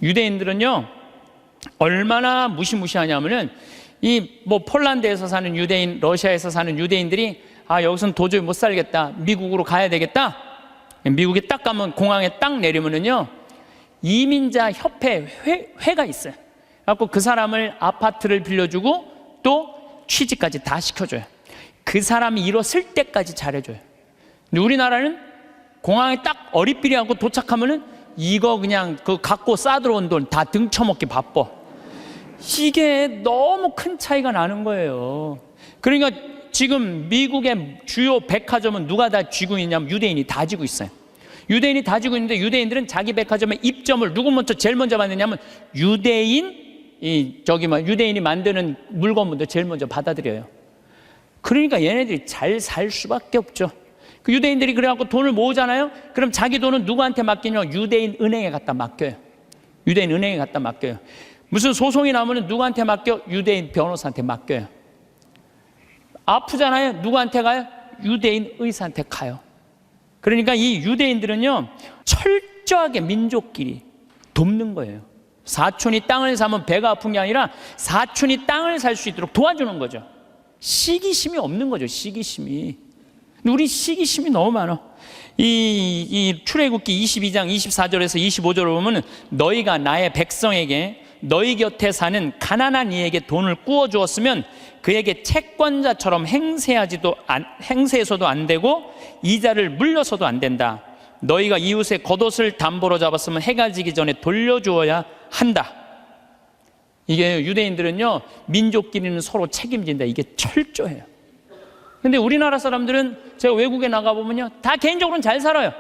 유대인들은요, 얼마나 무시무시하냐면은 이 뭐 폴란드에서 사는 유대인, 러시아에서 사는 유대인들이 여기서는 도저히 못 살겠다, 미국으로 가야 되겠다. 미국에 딱 가면, 공항에 딱 내리면은요, 이민자 협회 회가 있어요. 그래갖고 그 사람을 아파트를 빌려주고 또 취직까지 다 시켜줘요. 그 사람이 일었을 때까지 잘해줘요. 근데 우리나라는 공항에 딱 어리삐리하고 도착하면은 이거 그냥 그 갖고 싸들어온 돈 다 등쳐먹기 바빠. 이게 너무 큰 차이가 나는 거예요. 그러니까 지금 미국의 주요 백화점은 누가 다 쥐고 있냐면 유대인이 다 쥐고 있어요. 유대인이 다 쥐고 있는데, 유대인들은 자기 백화점에 입점을 누구 먼저 제일 먼저 받느냐면 유대인이 만드는 물건부터 제일 먼저 받아들여요. 그러니까 얘네들이 잘 살 수밖에 없죠. 그 유대인들이 그래갖고 돈을 모으잖아요. 그럼 자기 돈은 누구한테 맡기냐면 유대인 은행에 갖다 맡겨요. 유대인 은행에 갖다 맡겨요. 무슨 소송이 나오면 누구한테 맡겨? 유대인 변호사한테 맡겨요. 아프잖아요. 누구한테 가요? 유대인 의사한테 가요. 그러니까 이 유대인들은요, 철저하게 민족끼리 돕는 거예요. 사촌이 땅을 사면 배가 아픈 게 아니라 사촌이 땅을 살 수 있도록 도와주는 거죠. 시기심이 없는 거죠. 시기심이. 우리 시기심이 너무 많아. 이 출애굽기 22장 24절에서 25절을 보면, 너희가 나의 백성에게 너희 곁에 사는 가난한 이에게 돈을 꾸어 주었으면 그에게 채권자처럼 행세해서도 안 되고 이자를 물려서도 안 된다. 너희가 이웃의 겉옷을 담보로 잡았으면 해가 지기 전에 돌려주어야 한다. 이게 유대인들은요, 민족끼리는 서로 책임진다. 이게 철저해요. 근데 우리나라 사람들은 제가 외국에 나가보면요, 다 개인적으로는 잘 살아요.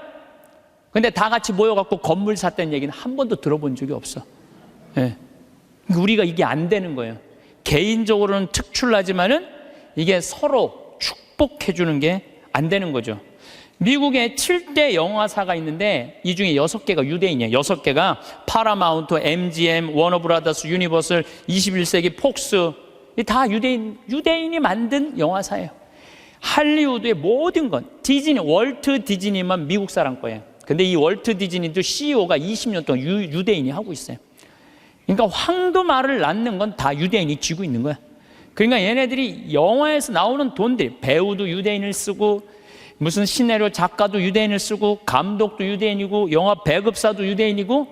근데 다 같이 모여갖고 건물 샀다는 얘기는 한 번도 들어본 적이 없어. 예. 우리가 이게 안 되는 거예요. 개인적으로는 특출나지만은 이게 서로 축복해주는 게 안 되는 거죠. 미국에 7대 영화사가 있는데 이 중에 6개가 유대인이에요. 6개가 파라마운트, MGM, 워너브라더스, 유니버설, 21세기 폭스, 다 유대인이 만든 영화사예요. 할리우드의 모든 건, 디즈니, 월트 디즈니만 미국 사람 거예요. 근데 이 월트 디즈니도 CEO가 20년 동안 유대인이 하고 있어요. 그러니까 황도말을 낳는 건 다 유대인이 쥐고 있는 거야. 그러니까 얘네들이 영화에서 나오는 돈들, 배우도 유대인을 쓰고, 무슨 시나리오 작가도 유대인을 쓰고, 감독도 유대인이고, 영화 배급사도 유대인이고,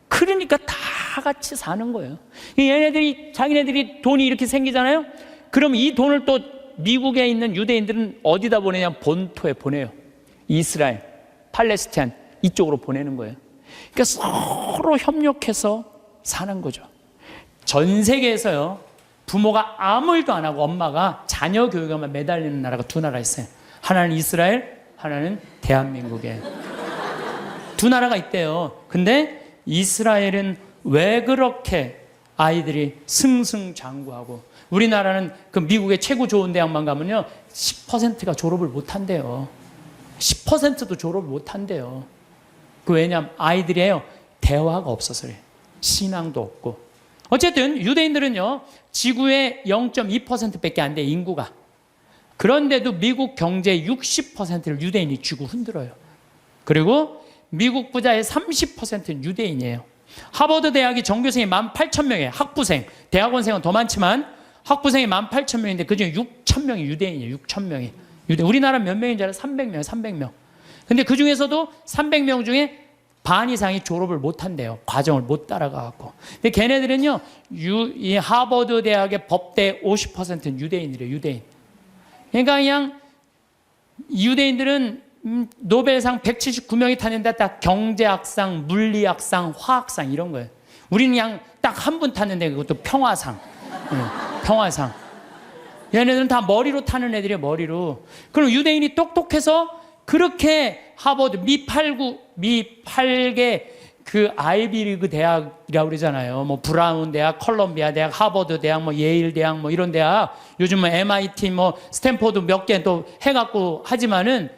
그러니까 다 같이 사는 거예요. 얘네들이, 자기네들이 돈이 이렇게 생기잖아요. 그럼 이 돈을 또 미국에 있는 유대인들은 어디다 보내냐면 본토에 보내요. 이스라엘, 팔레스타인 이쪽으로 보내는 거예요. 그러니까 서로 협력해서 사는 거죠. 전 세계에서요, 부모가 아무 일도 안 하고 엄마가 자녀 교육에만 매달리는 나라가 두 나라 있어요. 하나는 이스라엘, 하나는 대한민국에. 두 나라가 있대요. 근데 이스라엘은 왜 그렇게 아이들이 승승장구하고, 우리나라는 그 미국의 최고 좋은 대학만 가면요, 10%가 졸업을 못 한대요. 10%도 졸업을 못 한대요. 왜냐면 아이들이에요, 대화가 없어서 그래요. 신앙도 없고. 어쨌든 유대인들은요, 지구의 0.2%밖에 안 돼, 인구가. 그런데도 미국 경제의 60%를 유대인이 쥐고 흔들어요. 그리고 미국 부자의 30%는 유대인이에요. 하버드 대학이 전교생이 18,000명이에요. 학부생, 대학원생은 더 많지만 학부생이 18,000명인데 그중에 6,000명이 유대인이에요. 6,000명이. 우리나라 몇 명인 줄 알아요? 300명, 300명. 근데 그 중에서도 300명 중에 반 이상이 졸업을 못 한대요. 과정을 못 따라가갖고. 근데 걔네들은요, 이 하버드 대학의 법대 50%는 유대인이래요, 유대인. 그러니까 그냥 유대인들은 노벨상 179명이 탔는데 딱 경제학상, 물리학상, 화학상 이런 거예요. 우리는 그냥 딱 한 분 탔는데 그것도 평화상. 평화상. 얘네들은 다 머리로 타는 애들이에요, 머리로. 그럼 유대인이 똑똑해서 그렇게 하버드, 미 8개 그 아이비리그 대학이라고 그러잖아요. 뭐 브라운 대학, 컬럼비아 대학, 하버드 대학, 뭐 예일 대학, 뭐 이런 대학, 요즘은 MIT, 뭐 스탠포드 몇 개 또 해갖고 하지만은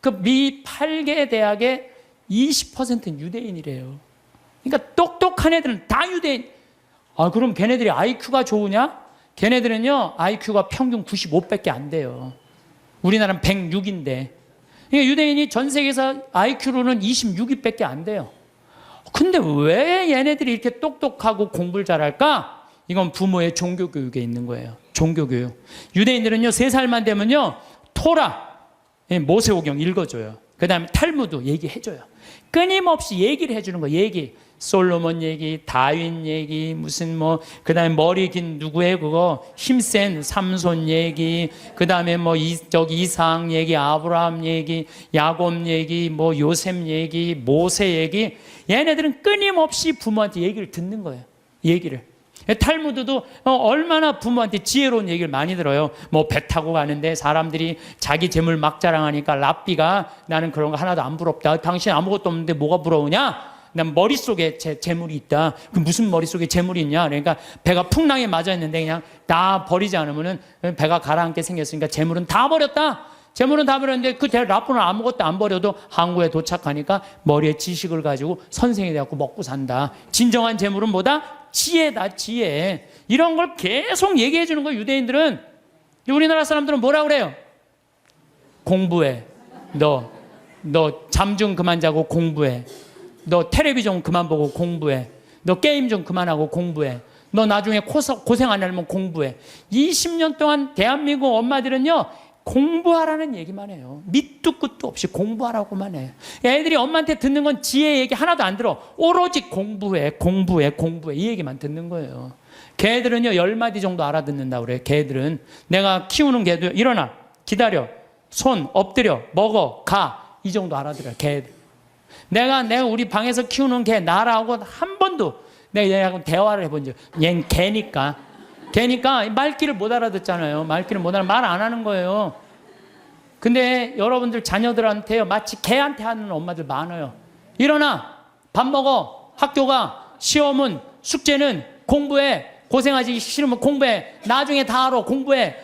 그 미 8개 대학의 20%는 유대인이래요. 그러니까 똑똑한 애들은 다 유대인. 그럼 걔네들이 IQ가 좋으냐? 걔네들은요, IQ가 평균 95밖에 안 돼요. 우리나라는 106인데. 그러니까 유대인이 전 세계에서 IQ로는 26위밖에 안 돼요. 근데 왜 얘네들이 이렇게 똑똑하고 공부를 잘할까? 이건 부모의 종교교육에 있는 거예요. 종교교육. 유대인들은요, 3살만 되면요, 토라, 모세오경 읽어줘요. 그 다음에 탈무드 얘기해줘요. 끊임없이 얘기를 해주는 거예요. 얘기. 솔로몬 얘기, 다윈 얘기, 무슨 뭐, 그 다음에 머리 긴 누구의 그거, 힘센 삼손 얘기, 그 다음에 뭐, 이삭 얘기, 아브라함 얘기, 야곱 얘기, 뭐, 요셉 얘기, 모세 얘기. 얘네들은 끊임없이 부모한테 얘기를 듣는 거예요. 얘기를. 탈무드도 얼마나 부모한테 지혜로운 얘기를 많이 들어요. 뭐 배 타고 가는데 사람들이 자기 재물 막 자랑하니까 랍비가 나는 그런 거 하나도 안 부럽다. 당신 아무것도 없는데 뭐가 부러우냐? 난 머릿속에 재물이 있다. 그 무슨 머릿속에 재물이 있냐? 그러니까 배가 풍랑에 맞았는데 그냥 다 버리지 않으면은 배가 가라앉게 생겼으니까 재물은 다 버렸다. 재물은 다 버렸는데 그 랍비는 아무것도 안 버려도 항구에 도착하니까 머리에 지식을 가지고 선생이 돼갖고 먹고 산다. 진정한 재물은 뭐다? 지혜다, 지혜. 이런 걸 계속 얘기해 주는 거예요, 유대인들은. 우리나라 사람들은 뭐라 그래요? 공부해. 너 잠 좀 그만 자고 공부해. 너 텔레비전 그만 보고 공부해. 너 게임 좀 그만하고 공부해. 너 나중에 고생 안 하려면 공부해. 20년 동안 대한민국 엄마들은요, 공부하라는 얘기만 해요. 밑도 끝도 없이 공부하라고만 해. 애들이 엄마한테 듣는 건 지혜 얘기 하나도 안 들어. 오로지 공부해, 공부해, 공부해. 이 얘기만 듣는 거예요. 개들은요, 10마디 정도 알아듣는다고 그래요. 개들은. 내가 키우는 개도 일어나, 기다려, 손, 엎드려, 먹어, 가. 이 정도 알아들어요, 개들. 내가 우리 방에서 키우는 개, 나라고 한 번도 내가 얘하고 대화를 해본 적. 얘는 개니까 말귀를 못 알아듣잖아요. 말귀를 못 말 안 하는 거예요. 근데 여러분들 자녀들한테요, 마치 개한테 하는 엄마들 많아요. 일어나, 밥 먹어, 학교 가, 시험은, 숙제는, 공부해, 고생하지 싫으면 공부해, 나중에 다 알아, 공부해.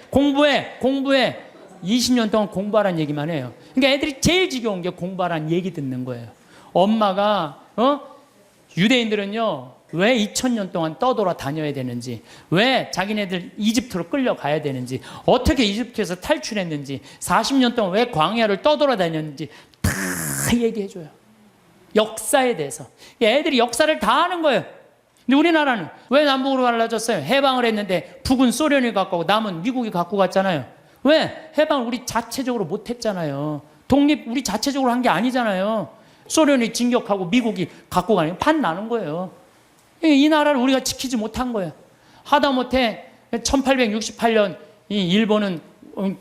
20년 동안 공부하라는 얘기만 해요. 그러니까 애들이 제일 지겨운 게 공부하라는 얘기 듣는 거예요. 엄마가 유대인들은요, 왜 2000년 동안 떠돌아 다녀야 되는지, 왜 자기네들 이집트로 끌려가야 되는지, 어떻게 이집트에서 탈출했는지, 40년 동안 왜 광야를 떠돌아 다녔는지 다 얘기해줘요. 역사에 대해서. 애들이 역사를 다 아는 거예요. 근데 우리나라는 왜 남북으로 갈라졌어요? 해방을 했는데 북은 소련이 갖고 가고 남은 미국이 갖고 갔잖아요. 왜? 해방을 우리 자체적으로 못했잖아요. 독립 우리 자체적으로 한 게 아니잖아요. 소련이 진격하고 미국이 갖고 가니까 판 나는 거예요. 이 나라를 우리가 지키지 못한 거예요. 하다못해 1868년 이 일본은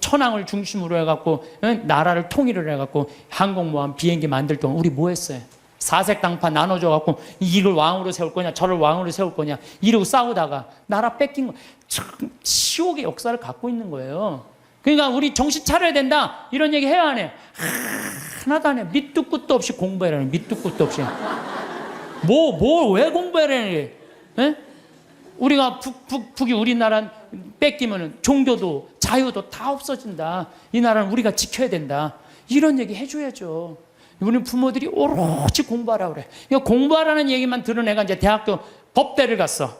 천황을 중심으로 해갖고 나라를 통일을 해갖고 항공모함 비행기 만들 동안 우리 뭐 했어요? 사색당파 나눠줘갖고 이걸 왕으로 세울 거냐 저를 왕으로 세울 거냐 이러고 싸우다가 나라 뺏긴 거. 치욕의 역사를 갖고 있는 거예요. 그러니까 우리 정신 차려야 된다 이런 얘기 해야 하네요. 하나도 안 해요. 밑도 끝도 없이 공부해라는 밑도 끝도 없이. 왜 공부해라는 게? 우리가 북이 우리나라 뺏기면 종교도 자유도 다 없어진다. 이 나라는 우리가 지켜야 된다. 이런 얘기 해줘야죠. 우리 부모들이 오로지 공부하라고 그래. 공부하라는 얘기만 들은 애가 이제 대학교 법대를 갔어.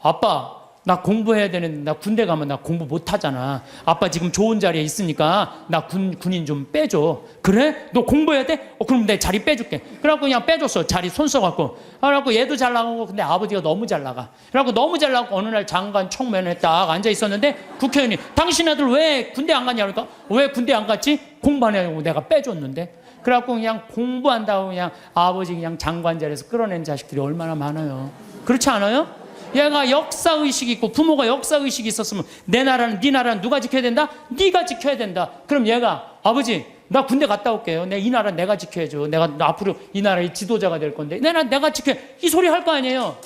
아빠, 나 공부해야 되는데 나 군대 가면 나 공부 못하잖아. 아빠 지금 좋은 자리에 있으니까 나 군인 좀 빼줘. 그래? 너 공부해야 돼? 그럼 내 자리 빼줄게. 그래갖고 그냥 빼줬어. 자리 손 써갖고. 그래갖고 얘도 잘 나가고 근데 아버지가 너무 잘 나가. 그래갖고 너무 잘 나가고 어느 날 장관 청면에 딱 앉아 있었는데 국회의원이 당신 아들 왜 군대 안 갔냐 그러니까 왜 군대 안 갔지? 공부하냐고 내가 빼줬는데. 그래갖고 그냥 공부한다고 그냥 아버지 그냥 장관 자리에서 끌어낸 자식들이 얼마나 많아요. 그렇지 않아요? 얘가 역사의식이 있고 부모가 역사의식이 있었으면 내 나라는 네 나라는 누가 지켜야 된다? 네가 지켜야 된다. 그럼 얘가 아버지 나 군대 갔다 올게요. 이 나라 내가 지켜야죠. 내가 앞으로 이 나라의 지도자가 될 건데 내가 지켜. 이 소리 할 거 아니에요.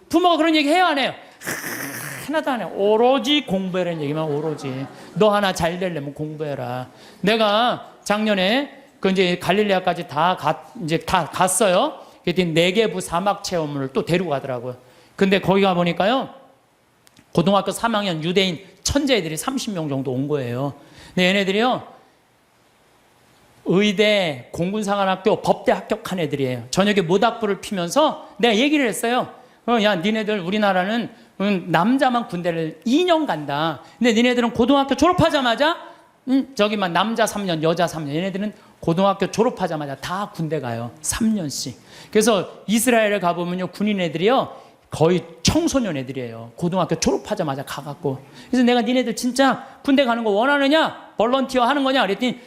부모가 그런 얘기 해요 안 해요? 하나도 안 해요. 오로지 공부해라는 얘기만 오로지. 너 하나 잘 되려면 공부해라. 내가 작년에 그 이제 갈릴레아까지 다 갔어요. 그랬더니 네게부 사막 체험을 또 데리고 가더라고요. 근데 거기 가보니까요, 고등학교 3학년 유대인 천재애들이 30명 정도 온 거예요. 근데 얘네들이요, 의대, 공군사관학교, 법대 합격한 애들이에요. 저녁에 모닥불을 피면서 내가 얘기를 했어요. 야, 니네들 우리나라는 남자만 군대를 2년 간다. 근데 니네들은 고등학교 졸업하자마자 저기만 남자 3년, 여자 3년. 얘네들은 고등학교 졸업하자마자 다 군대 가요. 3년씩. 그래서 이스라엘에 가보면요, 군인 애들이요, 거의 청소년 애들이에요. 고등학교 졸업하자마자 가갖고. 그래서 내가 니네들 진짜 군대 가는 거 원하느냐? 벌런티어 하는 거냐? 그랬더니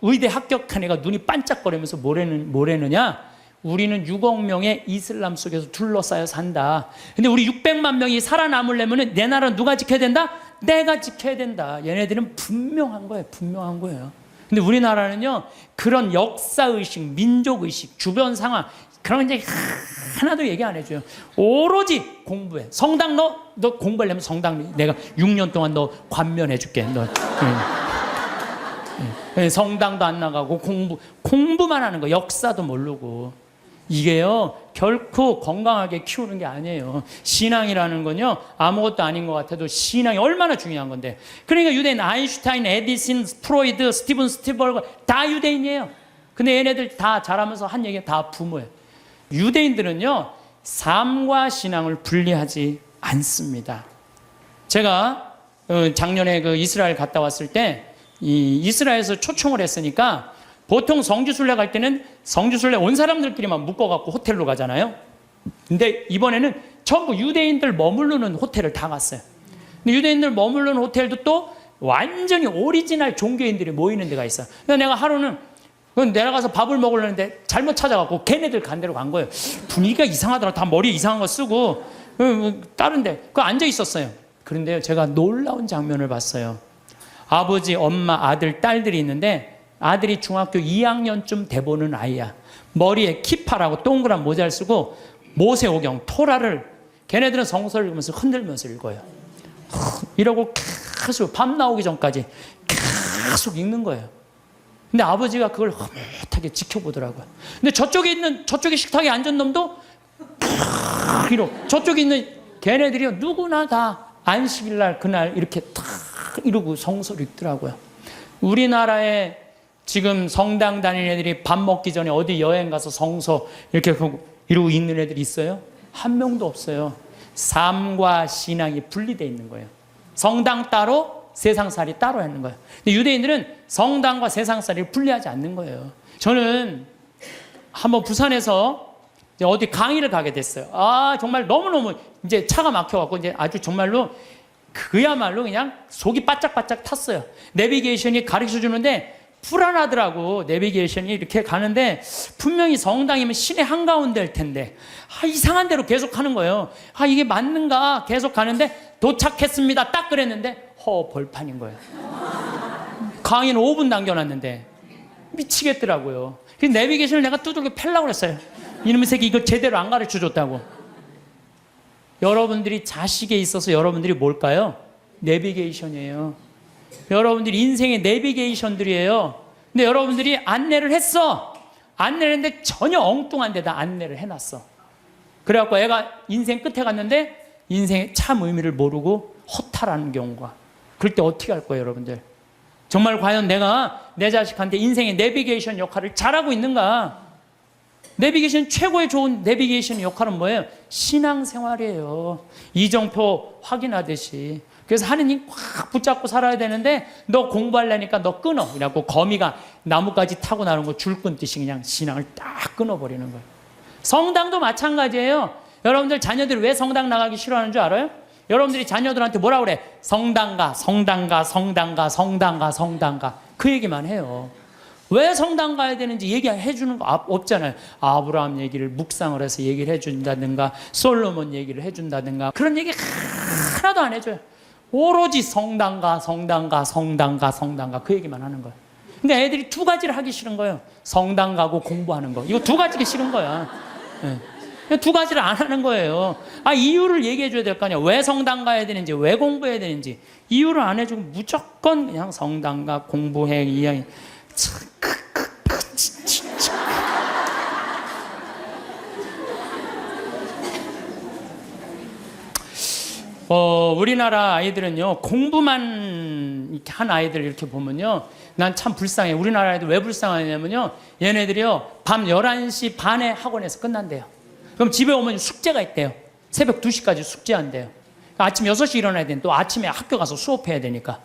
의대 합격한 애가 눈이 반짝거리면서 뭐래느냐? 우리는 6억 명의 이슬람 속에서 둘러싸여 산다. 근데 우리 600만 명이 살아남으려면 내 나라는 누가 지켜야 된다? 내가 지켜야 된다. 얘네들은 분명한 거예요. 근데 우리나라는요, 그런 역사의식, 민족의식, 주변 상황, 그런 게 하나도 얘기 안 해줘요. 오로지 공부해. 성당 너 공부하려면 성당 내가 6년 동안 너 관면해줄게. 성당도 안 나가고 공부만 하는 거, 역사도 모르고. 이게요, 결코 건강하게 키우는 게 아니에요. 신앙이라는 건요, 아무것도 아닌 것 같아도 신앙이 얼마나 중요한 건데. 그러니까 유대인, 아인슈타인, 에디슨, 프로이드, 스티븐 스피버그 다 유대인이에요. 근데 얘네들 다 자라면서 한 얘기가 다 부모예요. 유대인들은요, 삶과 신앙을 분리하지 않습니다. 제가 작년에 이스라엘 갔다 왔을 때 이스라엘에서 초청을 했으니까 보통 성지순례 갈 때는 성지순례 온 사람들끼리만 묶어갖고 호텔로 가잖아요. 근데 이번에는 전부 유대인들 머무르는 호텔을 다 갔어요. 근데 유대인들 머무르는 호텔도 또 완전히 오리지널 종교인들이 모이는 데가 있어요. 그래서 내가 하루는 내려가서 밥을 먹으려는데 잘못 찾아갖고 걔네들 간 데로 간 거예요. 분위기가 이상하더라. 다 머리에 이상한 거 쓰고 다른 데 앉아 있었어요. 그런데요, 제가 놀라운 장면을 봤어요. 아버지, 엄마, 아들, 딸들이 있는데 아들이 중학교 2학년쯤 돼보는 아이야. 머리에 키파라고 동그란 모자를 쓰고 모세오경, 토라를 걔네들은 성서를 읽으면서 흔들면서 읽어요. 이러고 계속 밤 나오기 전까지 계속 읽는 거예요. 근데 아버지가 그걸 흐뭇하게 지켜보더라고요. 근데 저쪽에 식탁에 앉은 놈도 이러고, 저쪽에 있는 걔네들이요, 누구나 다 안식일 날 그날 이렇게 탁 이러고 성서를 읽더라고요. 우리나라에 지금 성당 다니는 애들이 밥 먹기 전에 어디 여행 가서 성서 이렇게 이러고 있는 애들이 있어요? 한 명도 없어요. 삶과 신앙이 분리되어 있는 거예요. 성당 따로, 세상살이 따로 하는 거예요. 근데 유대인들은 성당과 세상살이를 분리하지 않는 거예요. 저는 한번 부산에서 어디 강의를 가게 됐어요. 정말 너무너무 이제 차가 막혀갖고 이제 아주 정말로 그야말로 그냥 속이 바짝바짝 탔어요. 내비게이션이 가르쳐 주는데 불안하더라고. 내비게이션이 이렇게 가는데 분명히 성당이면 시내 한가운데일 텐데 이상한 데로 계속 가는 거예요. 이게 맞는가 계속 가는데 도착했습니다. 딱 그랬는데 벌판인 거예요. 강의는 5분 남겨놨는데 미치겠더라고요. 그래서 내비게이션을 내가 두들겨 펴려고 그랬어요. 이놈의 새끼 이걸 제대로 안 가르쳐 줬다고. 여러분들이 자식에 있어서 여러분들이 뭘까요? 내비게이션이에요. 여러분들이 인생의 내비게이션들이에요. 근데 여러분들이 안내를 했어. 안내를 했는데 전혀 엉뚱한 데다 안내를 해놨어. 그래갖고 애가 인생 끝에 갔는데 인생의 참 의미를 모르고 허탈하는 경우가. 그럴 때 어떻게 할 거예요, 여러분들? 정말 과연 내가 내 자식한테 인생의 내비게이션 역할을 잘하고 있는가? 내비게이션, 최고의 좋은 내비게이션 역할은 뭐예요? 신앙생활이에요. 이정표 확인하듯이. 그래서 하느님 꽉 붙잡고 살아야 되는데 너 공부하려니까 너 끊어. 이라고 거미가 나뭇가지 타고 나오는 거 줄 끊듯이 그냥 신앙을 딱 끊어버리는 거예요. 성당도 마찬가지예요. 여러분들 자녀들이 왜 성당 나가기 싫어하는 줄 알아요? 여러분들이 자녀들한테 뭐라 그래? 성당가, 성당가, 성당가, 성당가, 성당가. 그 얘기만 해요. 왜 성당 가야 되는지 얘기해 주는 거 없잖아요. 아브라함 얘기를 묵상을 해서 얘기를 해준다든가 솔로몬 얘기를 해준다든가 그런 얘기 하나도 안 해줘요. 오로지 성당가, 성당가, 성당가, 성당가 그 얘기만 하는 거예요. 근데 애들이 두 가지를 하기 싫은 거예요. 성당 가고 공부하는 거. 이거 두 가지가 싫은 거야. 네. 두 가지를 안 하는 거예요. 이유를 얘기해 줘야 될 거 아니야. 왜 성당 가야 되는지, 왜 공부해야 되는지. 이유를 안 해주고 무조건 그냥 성당 가, 공부해, 이야기. 우리나라 아이들은요, 공부만 이렇게 한 아이들 이렇게 보면요, 난 참 불쌍해. 우리나라 아이들 왜 불쌍하냐면요, 얘네들이요, 밤 11시 반에 학원에서 끝난대요. 그럼 집에 오면 숙제가 있대요. 새벽 2시까지 숙제한대요. 아침 6시 일어나야 되는데 또 아침에 학교 가서 수업해야 되니까.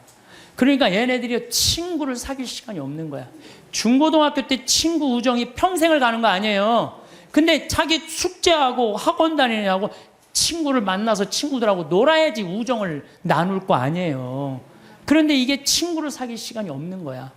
그러니까 얘네들이 친구를 사귈 시간이 없는 거야. 중고등학교 때 친구 우정이 평생을 가는 거 아니에요. 근데 자기 숙제하고 학원 다니느냐고 친구를 만나서 친구들하고 놀아야지 우정을 나눌 거 아니에요. 그런데 이게 친구를 사귈 시간이 없는 거야.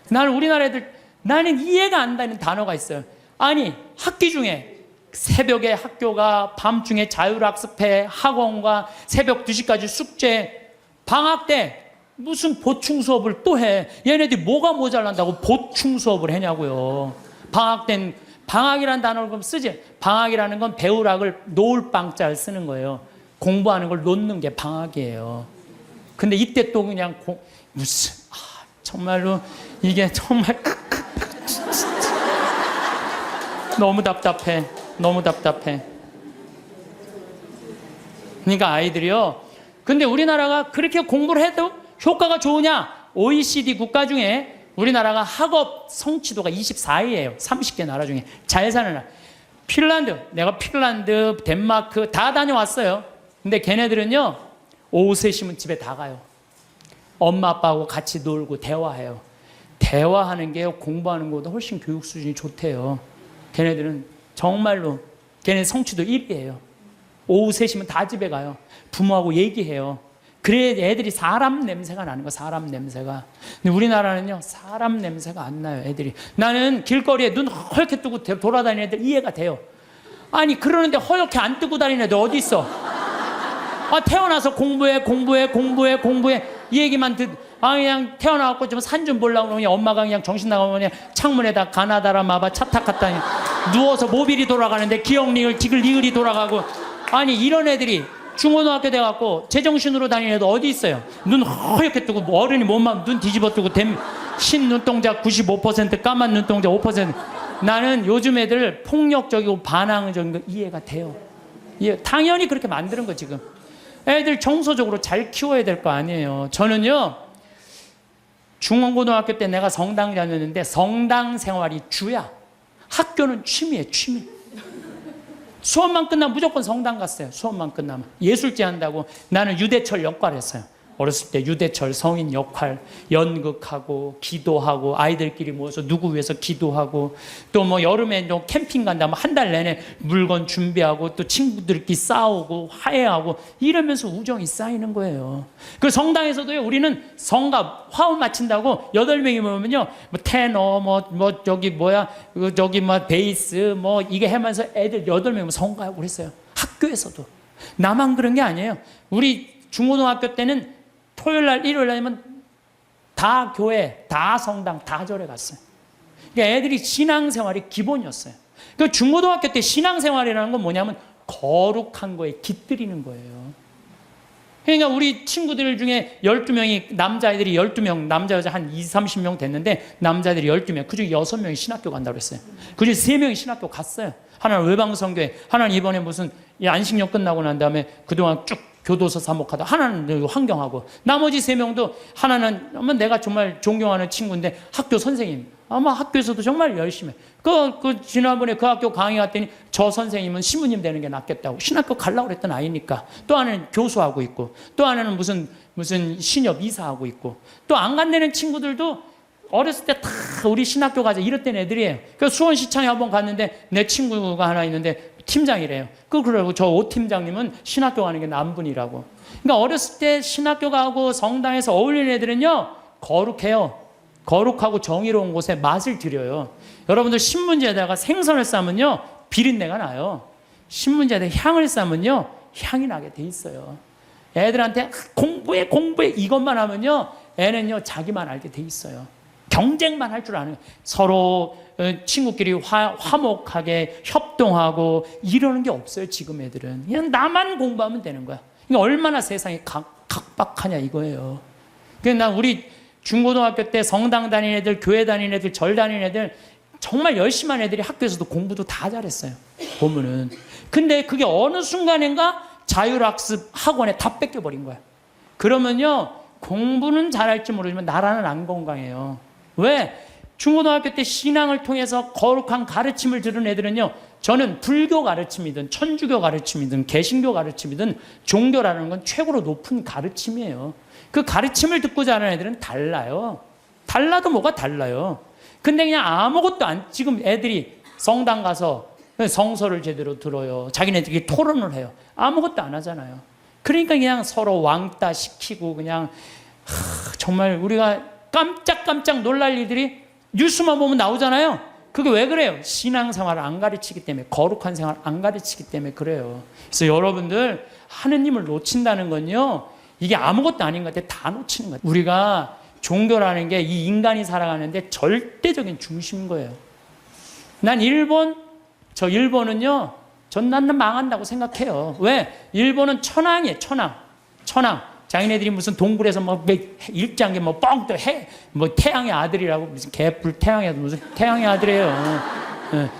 나는 우리나라 애들, 나는 이해가 안 되는 단어가 있어요. 아니, 학기 중에 새벽에 학교가, 밤중에 자율학습회, 학원과 새벽 2시까지 숙제, 방학 때 무슨 보충 수업을 또 해. 얘네들이 뭐가 모자란다고 보충 수업을 하냐고요. 방학 땐, 방학이라는 단어를 그럼 쓰지. 방학이라는 건 배우락을 놓을 방자를 쓰는 거예요. 공부하는 걸 놓는 게 방학이에요. 근데 이때 또 그냥 정말로 이게 정말 너무 답답해. 너무 답답해. 그러니까 아이들이요. 근데 우리나라가 그렇게 공부를 해도 효과가 좋으냐? OECD 국가 중에 우리나라가 학업 성취도가 24위예요. 30개 나라 중에. 잘 사는 나라. 핀란드, 내가 핀란드, 덴마크 다 다녀왔어요. 근데 걔네들은요, 오후 3시면 집에 다 가요. 엄마 아빠하고 같이 놀고 대화해요. 대화하는 게요, 공부하는 것보다 훨씬 교육 수준이 좋대요. 걔네들은 정말로, 걔네 성취도 1위예요. 오후 3시면 다 집에 가요. 부모하고 얘기해요. 그래 애들이 사람 냄새가 나는 거야. 사람 냄새가. 근데 우리나라는요, 사람 냄새가 안 나요. 애들이. 나는 길거리에 눈 허옇게 뜨고 돌아다니는 애들 이해가 돼요. 아니 그러는데 허옇게 안 뜨고 다니는 애들 어디 있어? 아, 태어나서 공부해 이 얘기만 그냥 태어나갖고 좀 산 좀 보려고 그러면 엄마가 그냥 정신 나가면 그냥 창문에다 가나다라 마바 차탁 갖다 누워서 모빌이 돌아가는데 기억니을 지글리글이 돌아가고. 아니 이런 애들이 중고등학교 돼갖고 제정신으로 다니는 애들 어디 있어요? 눈 허옇게 뜨고 어른이 몸만 눈 뒤집어 뜨고 흰 눈동자 95% 까만 눈동자 5%. 나는 요즘 애들 폭력적이고 반항적인 거 이해가 돼요. 당연히 그렇게 만드는 거 지금. 애들 정서적으로 잘 키워야 될 거 아니에요. 저는요, 중고등학교 때 내가 성당 다녔는데 성당 생활이 주야. 학교는 취미예요, 취미. 수업만 끝나면 무조건 성당 갔어요. 수업만 끝나면. 예술제 한다고. 나는 유대철 역할 했어요. 어렸을 때 유대철 성인 역할, 연극하고 기도하고 아이들끼리 모여서 누구 위해서 기도하고 또 뭐 여름에 좀 캠핑 간다면 한 달 내내 물건 준비하고 또 친구들끼리 싸우고 화해하고 이러면서 우정이 쌓이는 거예요. 그 성당에서도요, 우리는 성가 화음 마친다고 8명이 모이면요, 뭐 테너 저기 베이스 이게 하면서 애들 8명이 성가하고 그랬어요. 학교에서도. 나만 그런 게 아니에요. 우리 중고등학교 때는 토요일 날, 일요일 날이면 다 교회, 다 성당, 다 절에 갔어요. 그러니까 애들이 신앙생활이 기본이었어요. 그 중고등학교 때 신앙생활이라는 건 뭐냐면 거룩한 거에 깃들이는 거예요. 그러니까 우리 친구들 중에 12명이, 남자애들이 12명, 남자, 여자 한 20, 30명 됐는데 남자들이 12명, 그중에 6명이 신학교 간다고 그랬어요. 그중에 3명이 신학교 갔어요. 하나는 외방선교회, 하나는 이번에 무슨 안식년 끝나고 난 다음에 그동안 쭉 교도소 사목하다, 하나는 환경하고, 나머지 3명도 하나는 아마 내가 정말 존경하는 친구인데 학교 선생님, 아마 학교에서도 정말 열심히 해. 지난번에 그 학교 강의 갔더니 저 선생님은 신부님 되는 게 낫겠다고 신학교 가려고 그랬던 아이니까. 또 하나는 교수하고 있고, 또 하나는 무슨 신협 이사하고 있고, 또 안 간다는 친구들도 어렸을 때 다 우리 신학교 가자 이랬던 애들이에요. 그래서 수원시청에 한번 갔는데 내 친구가 하나 있는데 팀장이래요. 그러고 저 오 팀장님은 신학교 가는 게 남분이라고. 그러니까 어렸을 때 신학교 가고 성당에서 어울리는 애들은요, 거룩해요. 거룩하고 정의로운 곳에 맛을 들여요. 여러분들 신문지에다가 생선을 싸면요, 비린내가 나요. 신문지에다가 향을 싸면요, 향이 나게 돼 있어요. 애들한테 공부해 이것만 하면요, 애는요 자기만 알게 돼 있어요. 경쟁만 할 줄 아는 거예요. 서로 친구끼리 화목하게 협동하고 이러는 게 없어요. 지금 애들은 그냥 나만 공부하면 되는 거야. 그러니까 얼마나 세상이 각박하냐 이거예요. 그러니까 난 우리 중고등학교 때 성당 다니는 애들, 교회 다니는 애들, 절 다니는 애들, 정말 열심히 한 애들이 학교에서도 공부도 다 잘했어요. 보면은. 근데 그게 어느 순간인가 자율학습 학원에 다 뺏겨버린 거야. 그러면요, 공부는 잘할지 모르지만 나라는 안 건강해요. 왜? 중고등학교 때 신앙을 통해서 거룩한 가르침을 들은 애들은요, 저는 불교 가르침이든 천주교 가르침이든 개신교 가르침이든 종교라는 건 최고로 높은 가르침이에요. 그 가르침을 듣고 자라는 애들은 달라요. 달라도 뭐가 달라요. 근데 그냥 아무것도 지금 애들이 성당 가서 성서를 제대로 들어요. 자기네들끼리 토론을 해요. 아무것도 안 하잖아요. 그러니까 그냥 서로 왕따 시키고 그냥 정말 우리가 깜짝깜짝 놀랄 일들이 뉴스만 보면 나오잖아요. 그게 왜 그래요? 신앙생활을 안 가르치기 때문에, 거룩한 생활을 안 가르치기 때문에 그래요. 그래서 여러분들 하느님을 놓친다는 건요, 이게 아무것도 아닌 것 같아요. 다 놓치는 것 같아요. 우리가 종교라는 게 이 인간이 살아가는데 절대적인 중심인 거예요. 난 일본은요, 나는 망한다고 생각해요. 왜? 일본은 천황이에요, 천황. 자기네들이 무슨 동굴에서 일장에 뻥 또 태양의 아들이라고 무슨 개뿔 태양의 무슨 태양의 아들이에요.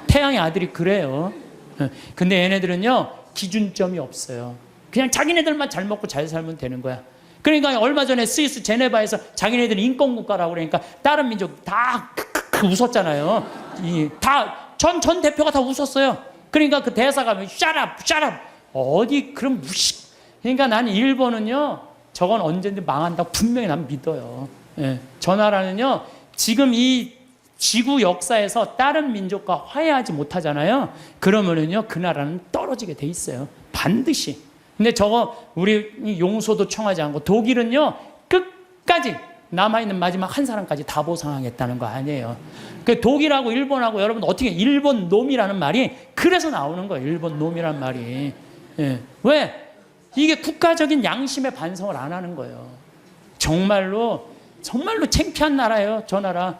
태양의 아들이 그래요. 근데 얘네들은요, 기준점이 없어요. 그냥 자기네들만 잘 먹고 잘 살면 되는 거야. 그러니까 얼마 전에 스위스 제네바에서 자기네들 인권국가라고 그러니까 다른 민족 다 웃었잖아요. 전 대표가 다 웃었어요. 그러니까 그 대사가 shut up. 어디 그런 무식. 그러니까 난 일본은요, 저건 언제든지 망한다고 분명히 난 믿어요. 예. 저 나라는요, 지금 이 지구 역사에서 다른 민족과 화해하지 못하잖아요. 그러면은요, 그 나라는 떨어지게 돼 있어요. 반드시. 근데 저거 우리 용서도 청하지 않고 독일은요, 끝까지 남아있는 마지막 한 사람까지 다 보상하겠다는 거 아니에요. 그 독일하고 일본하고 여러분 어떻게 일본 놈이라는 말이 그래서 나오는 거예요. 일본 놈이라는 말이. 예. 왜? 이게 국가적인 양심의 반성을 안 하는 거예요. 정말로 창피한 나라예요, 저 나라.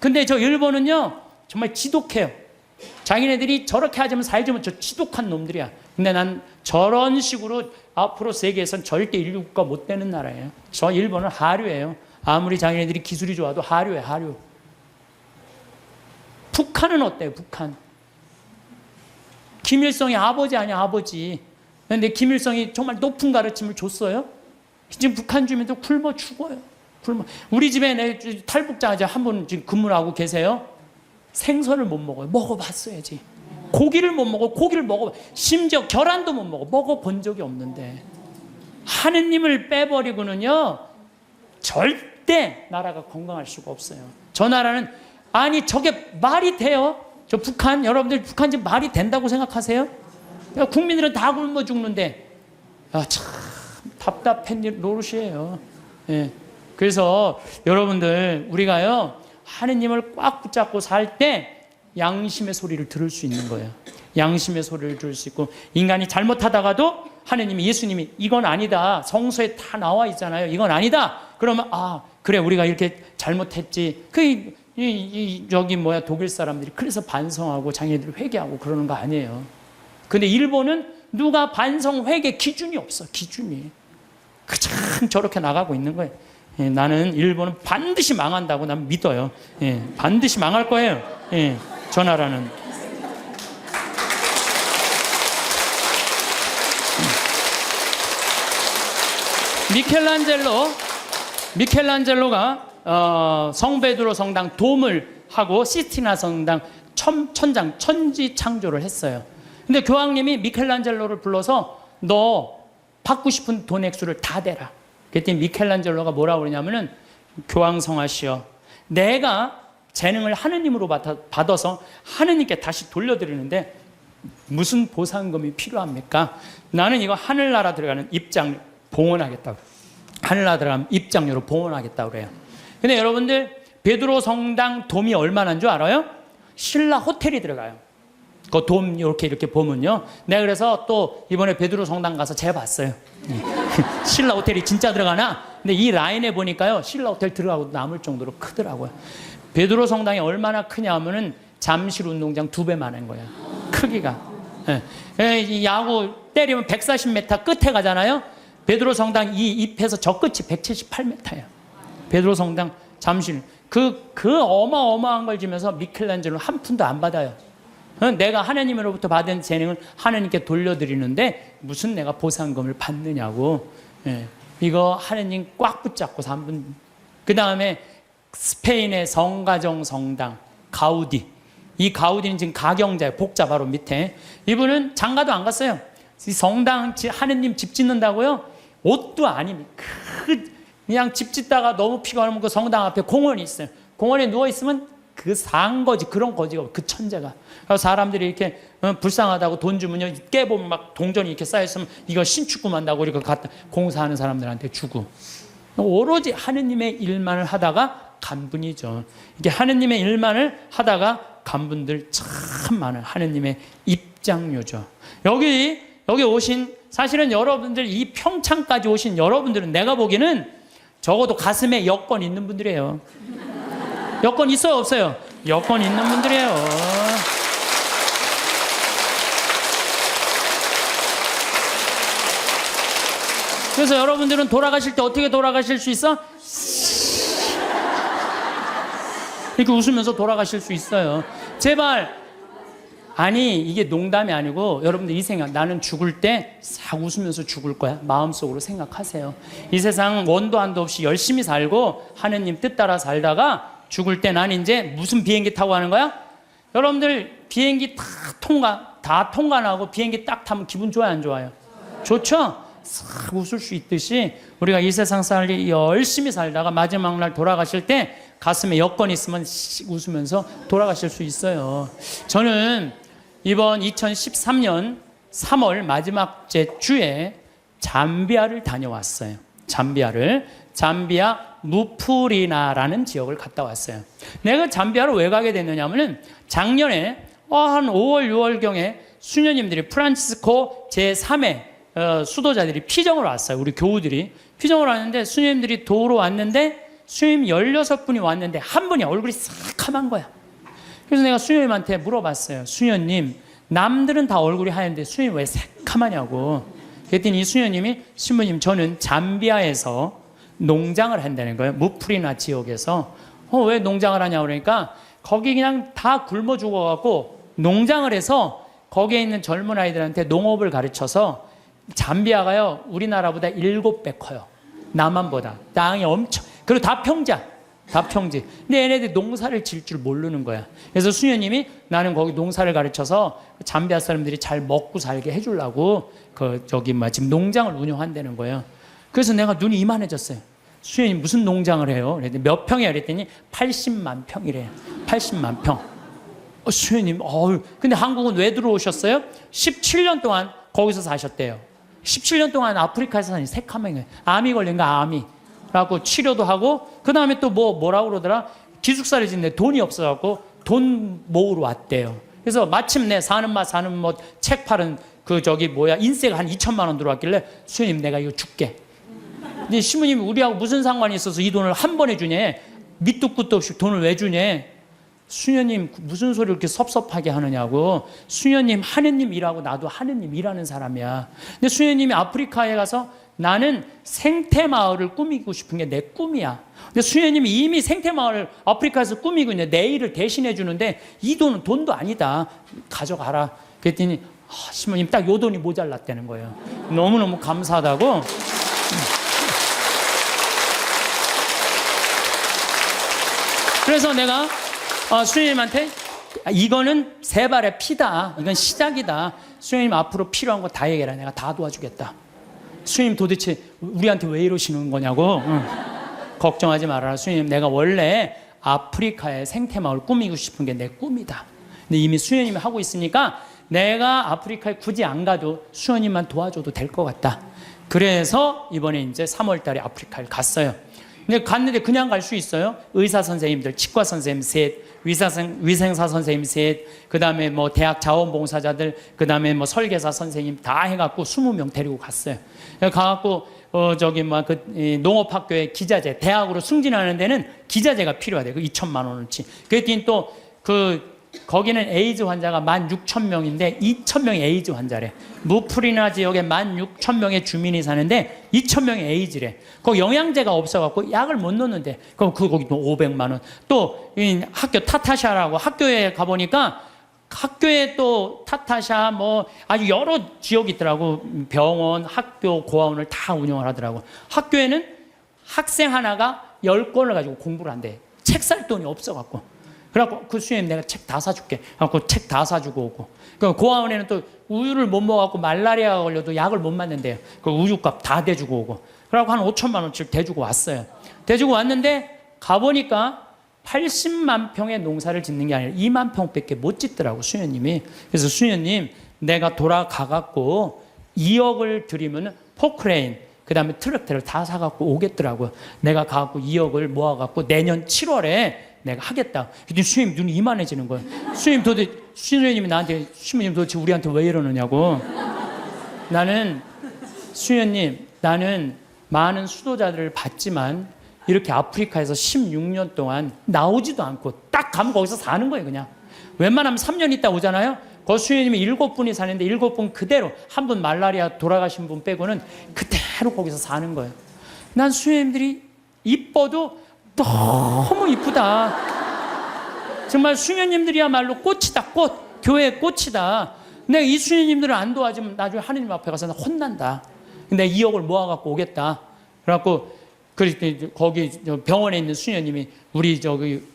근데 저 일본은요, 정말 지독해요. 자기네들이 저렇게 하자면 살자면 저 지독한 놈들이야. 근데 난 저런 식으로 앞으로 세계에선 절대 인류 국가 못 되는 나라예요. 저 일본은 하류예요. 아무리 자기네들이 기술이 좋아도 하류예요, 하류. 북한은 어때요, 북한? 김일성이 아버지 아니야, 아버지. 근데 김일성이 정말 높은 가르침을 줬어요? 지금 북한 주민들 굶어 죽어요. 우리 집에 내 탈북자 한 분 지금 근무를 하고 계세요. 생선을 못 먹어요. 먹어봤어야지. 고기를 못 먹어. 고기를 먹어. 심지어 계란도 못 먹어. 먹어본 적이 없는데. 하느님을 빼버리고는요, 절대 나라가 건강할 수가 없어요. 저 나라는, 아니 저게 말이 돼요? 저 북한, 여러분들 북한 지금 말이 된다고 생각하세요? 국민들은 다 굶어 죽는데, 참 답답한 노릇이에요. 예. 그래서 여러분들 우리가요, 하느님을 꽉 붙잡고 살 때 양심의 소리를 들을 수 있는 거예요. 양심의 소리를 들을 수 있고, 인간이 잘못하다가도 하느님이, 예수님이 이건 아니다, 성서에 다 나와 있잖아요, 이건 아니다, 그러면 그래 우리가 이렇게 잘못했지. 독일 사람들이 그래서 반성하고 자기네들 회개하고 그러는 거 아니에요. 근데 일본은 누가 반성 회개 기준이 없어. 기준이 그냥 저렇게 나가고 있는 거예요. 예, 나는 일본은 반드시 망한다고 난 믿어요. 예, 반드시 망할 거예요. 예, 저 나라는. 미켈란젤로가 성베드로 성당 돔을 하고 시스티나 성당 천지 창조를 했어요. 근데 교황님이 미켈란젤로를 불러서 너 받고 싶은 돈 액수를 다 대라. 그랬더니 미켈란젤로가 뭐라고 그러냐면은, 교황성하시여, 내가 재능을 하느님으로 받아서 하느님께 다시 돌려드리는데 무슨 보상금이 필요합니까? 나는 이거 하늘나라 들어가는 입장 봉헌하겠다고. 하늘나라 들어가면 입장료로 봉헌하겠다고 그래요. 근데 여러분들 베드로 성당 돔이 얼마나인 줄 알아요? 신라 호텔이 들어가요. 그 돔 이렇게 보면요. 내가 그래서 또 이번에 베드로 성당 가서 재봤어요. 신라 호텔이 진짜 들어가나? 근데 이 라인에 보니까요, 신라 호텔 들어가고 남을 정도로 크더라고요. 베드로 성당이 얼마나 크냐 하면은 잠실 운동장 2배만한 거예요. 크기가. 이 야구 때리면 140m 끝에 가잖아요. 베드로 성당 이 잎에서 저 끝이 178m예요. 베드로 성당 잠실. 그 어마어마한 걸 지면서 미켈란젤로 한 푼도 안 받아요. 내가 하나님으로부터 받은 재능을 하나님께 돌려드리는데 무슨 내가 보상금을 받느냐고. 예. 이거 하나님 꽉 붙잡고 3분. 그 다음에 스페인의 성가정 성당 가우디. 이 가우디는 지금 가경자예요. 복자 바로 밑에. 이분은 장가도 안 갔어요. 성당 하느님 집 짓는다고요? 옷도 아닙니다. 그냥 집 짓다가 너무 피곤하면 그 성당 앞에 공원이 있어요. 공원에 누워있으면 그 상거지, 그런 거지가 그 천재가. 그래서 사람들이 이렇게 불쌍하다고 돈 주면요, 깨보면 막 동전이 이렇게 쌓여있으면 이거 신축금 한다고 이렇게 갖다 공사하는 사람들한테 주고. 오로지 하느님의 일만을 하다가 간 분이죠. 이게 하느님의 일만을 하다가 간 분들 참 많은 하느님의 입장료죠. 여기 오신, 사실은 여러분들 이 평창까지 오신 여러분들은 내가 보기에는 적어도 가슴에 여권 있는 분들이에요. 여권 있어요, 없어요? 여권 있는 분들이에요. 그래서 여러분들은 돌아가실 때 어떻게 돌아가실 수 있어? 이렇게 웃으면서 돌아가실 수 있어요. 제발. 아니, 이게 농담이 아니고 여러분들 이 생각, 나는 죽을 때 싹 웃으면서 죽을 거야. 마음속으로 생각하세요. 이 세상 원도 한도 없이 열심히 살고 하느님 뜻 따라 살다가 죽을 때 난 이제 무슨 비행기 타고 가는 거야? 여러분들 비행기 다 통과하고 비행기 딱 타면 기분 좋아요, 안 좋아요? 좋죠? 싹 웃을 수 있듯이 우리가 이 세상 살기 열심히 살다가 마지막 날 돌아가실 때 가슴에 여권이 있으면 웃으면서 돌아가실 수 있어요. 저는 이번 2013년 3월 마지막 주에 잠비아를 다녀왔어요. 잠비아 무프리나라는 지역을 갔다 왔어요. 내가 잠비아를 왜 가게 됐느냐면은 작년에 한 5월 6월경에 수녀님들이 프란치스코 제3의 수도자들이 피정을 왔어요. 우리 교우들이 피정을 왔는데 수녀님들이 도우러 왔는데 수녀님 16분이 왔는데 한 분이 얼굴이 새카만 거야. 그래서 내가 수녀님한테 물어봤어요. 수녀님, 남들은 다 얼굴이 하얀데 수녀님 왜 새카마냐고. 그랬더니 이 수녀님이, 신부님, 저는 잠비아에서 농장을 한다는 거예요. 무프리나 지역에서. 왜 농장을 하냐고 그러니까 거기 그냥 다 굶어 죽어갖고 농장을 해서 거기에 있는 젊은 아이들한테 농업을 가르쳐서, 잠비아가요 우리나라보다 7배 커요. 남한보다. 땅이 엄청, 그리고 다 평지. 근데 얘네들이 농사를 질 줄 모르는 거야. 그래서 수녀님이 나는 거기 농사를 가르쳐서 잠비아 사람들이 잘 먹고 살게 해주려고 지금 농장을 운영한다는 거예요. 그래서 내가 눈이 이만해졌어요. 수녀님 무슨 농장을 해요? 그랬더니 몇 평이야? 그랬더니 80만 평이래요. 80만 평. 수녀님, 근데 한국은 왜 들어오셨어요? 17년 동안 거기서 사셨대요. 17년 동안 아프리카에서 사니 새카맹이에요. 암이 걸린 거, 암이라고 치료도 하고, 그 다음에 또 뭐라고 그러더라? 기숙사를 짓는데 돈이 없어갖고 돈 모으러 왔대요. 그래서 마침내 사는 맛 책 파는 인세가 한 2천만 원 들어왔길래, 수녀님 내가 이거 줄게. 근데 신부님이 우리하고 무슨 상관이 있어서 이 돈을 한 번에 주냐? 밑도 끝도 없이 돈을 왜 주냐? 수녀님 무슨 소리를 이렇게 섭섭하게 하느냐고. 수녀님 하느님 일하고 나도 하느님 일하는 사람이야. 근데 수녀님이 아프리카에 가서 나는 생태마을을 꾸미고 싶은 게 내 꿈이야. 근데 수녀님이 이미 생태마을을 아프리카에서 꾸미고 있는데 내 일을 대신해 주는데 이 돈은 돈도 아니다. 가져가라. 그랬더니 신부님 딱 요 돈이 모자랐다는 거예요. 너무너무 감사하다고. 그래서 내가 수녀님한테 이거는 세 발의 피다. 이건 시작이다. 수녀님 앞으로 필요한 거 다 얘기해라. 내가 다 도와주겠다. 수녀님 도대체 우리한테 왜 이러시는 거냐고. 걱정하지 말아라. 수녀님 내가 원래 아프리카의 생태마을 꾸미고 싶은 게 내 꿈이다. 근데 이미 수녀님이 하고 있으니까 내가 아프리카에 굳이 안 가도 수녀님만 도와줘도 될 것 같다. 그래서 이번에 이제 3월 달에 아프리카를 갔어요. 근데 갔는데 그냥 갈 수 있어요? 의사 선생님들, 치과 선생님 셋, 위생사 선생님 셋, 그 다음에 대학 자원봉사자들, 그 다음에 설계사 선생님 다 해갖고 20명 데리고 갔어요. 가갖고 농업학교에 기자재, 대학으로 승진하는 데는 기자재가 필요하대요. 2천만 원어치. 그랬더니 또 거기는 에이즈 환자가 16,000명인데 2,000명이 에이즈 환자래. 무프리나 지역에 16,000명의 주민이 사는데 2,000명이 에이즈래. 거기 영양제가 없어갖고 약을 못 넣는데 그럼 거기 또 500만 원. 또 학교 타타샤라고 학교에 가보니까 학교에 또 타타샤 아주 여러 지역이 있더라고. 병원, 학교, 고아원을 다 운영을 하더라고. 학교에는 학생 하나가 10권을 가지고 공부를 한대. 책 살 돈이 없어갖고. 그래갖고 그 수녀님 내가 책 다 사줄게. 그래갖고 책 다 사주고 오고. 그 고아원에는 또 우유를 못 먹어갖고 말라리아가 걸려도 약을 못 맞는데요. 그 우유값 다 대주고 오고. 그래갖고 한 5천만 원씩 대주고 왔어요. 대주고 왔는데 가보니까 80만 평의 농사를 짓는 게 아니라 2만 평밖에 못 짓더라고, 수녀님이. 그래서 수녀님, 내가 돌아가갖고 2억을 드리면 포크레인, 그 다음에 트랙터를 다 사갖고 오겠더라고요. 내가 가갖고 2억을 모아갖고 내년 7월에 내가 하겠다. 그랬더니 수녀님 눈이 이만해지는 거예요. 수녀님이 나한테, 수녀님 도대체 우리한테 왜 이러느냐고. 수녀님, 나는 많은 수도자들을 봤지만 이렇게 아프리카에서 16년 동안 나오지도 않고 딱 가면 거기서 사는 거예요, 그냥. 웬만하면 3년 있다 오잖아요. 그 수녀님이 7분이 사는데 7분 그대로, 한 분 말라리아 돌아가신 분 빼고는 그대로 거기서 사는 거예요. 난 수녀님들이 이뻐도 너무 이쁘다. 정말 수녀님들이야말로 꽃이다, 꽃. 교회의 꽃이다. 내가 이 수녀님들을 안 도와주면 나중에 하느님 앞에 가서 나 혼난다. 근데 2억을 모아갖고 오겠다. 그래갖고 거기 병원에 있는 수녀님이 우리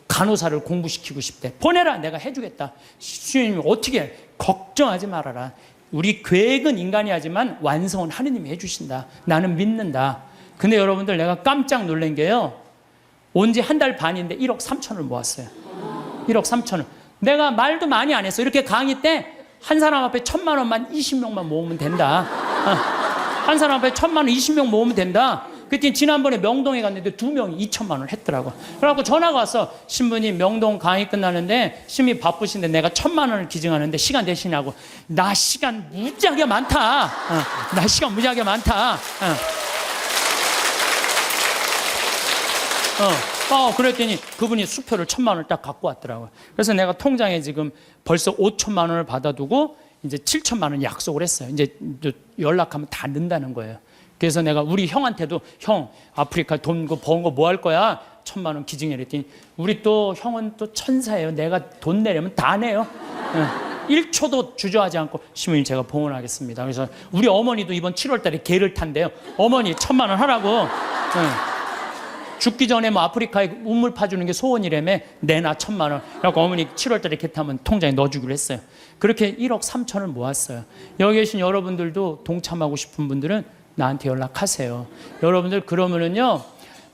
간호사를 공부시키고 싶대. 보내라, 내가 해주겠다. 수녀님이 어떻게 해? 걱정하지 말아라. 우리 계획은 인간이 하지만 완성은 하느님이 해주신다. 나는 믿는다. 근데 여러분들, 내가 깜짝 놀란 게요, 온 지 한 달 반인데 1억 3천을 모았어요. 1억 3천을. 내가 말도 많이 안 했어. 이렇게 강의 때 한 사람 앞에 1,000만 원만 20명만 모으면 된다. 한 사람 앞에 1,000만 원 20명 모으면 된다. 그때 지난번에 명동에 갔는데 2명이 2천만 원을 했더라고. 그래갖고 전화가 왔어. 신부님, 명동 강의 끝나는데 신부님 바쁘신데 내가 1,000만 원을 기증하는데 시간 되시냐고. 나 시간 무지하게 많다. 나 시간 무지하게 많다. 그랬더니 그분이 수표를 1,000만 원을 딱 갖고 왔더라고요. 그래서 내가 통장에 지금 벌써 5천만 원을 받아두고 이제 7천만 원 약속을 했어요. 이제 연락하면 다 넣는다는 거예요. 그래서 내가 우리 형한테도, 형, 아프리카 돈 번 거 뭐 할 거야? 1,000만 원 기증해. 그랬더니 우리 또 형은 또 천사예요. 내가 돈 내려면 다 내요. 1초도 주저하지 않고, 신부님 제가 봉헌하겠습니다. 그래서 우리 어머니도 이번 7월 달에 개를 탄대요. 어머니 1,000만 원 하라고. 죽기 전에 뭐 아프리카에 우물 파주는 게 소원이라며, 내놔 1,000만 원. 그래서 어머니 7월 달에 개 타면 통장에 넣어주기로 했어요. 그렇게 1억 3천을 모았어요. 여기 계신 여러분들도 동참하고 싶은 분들은 나한테 연락하세요. 여러분들, 그러면은요,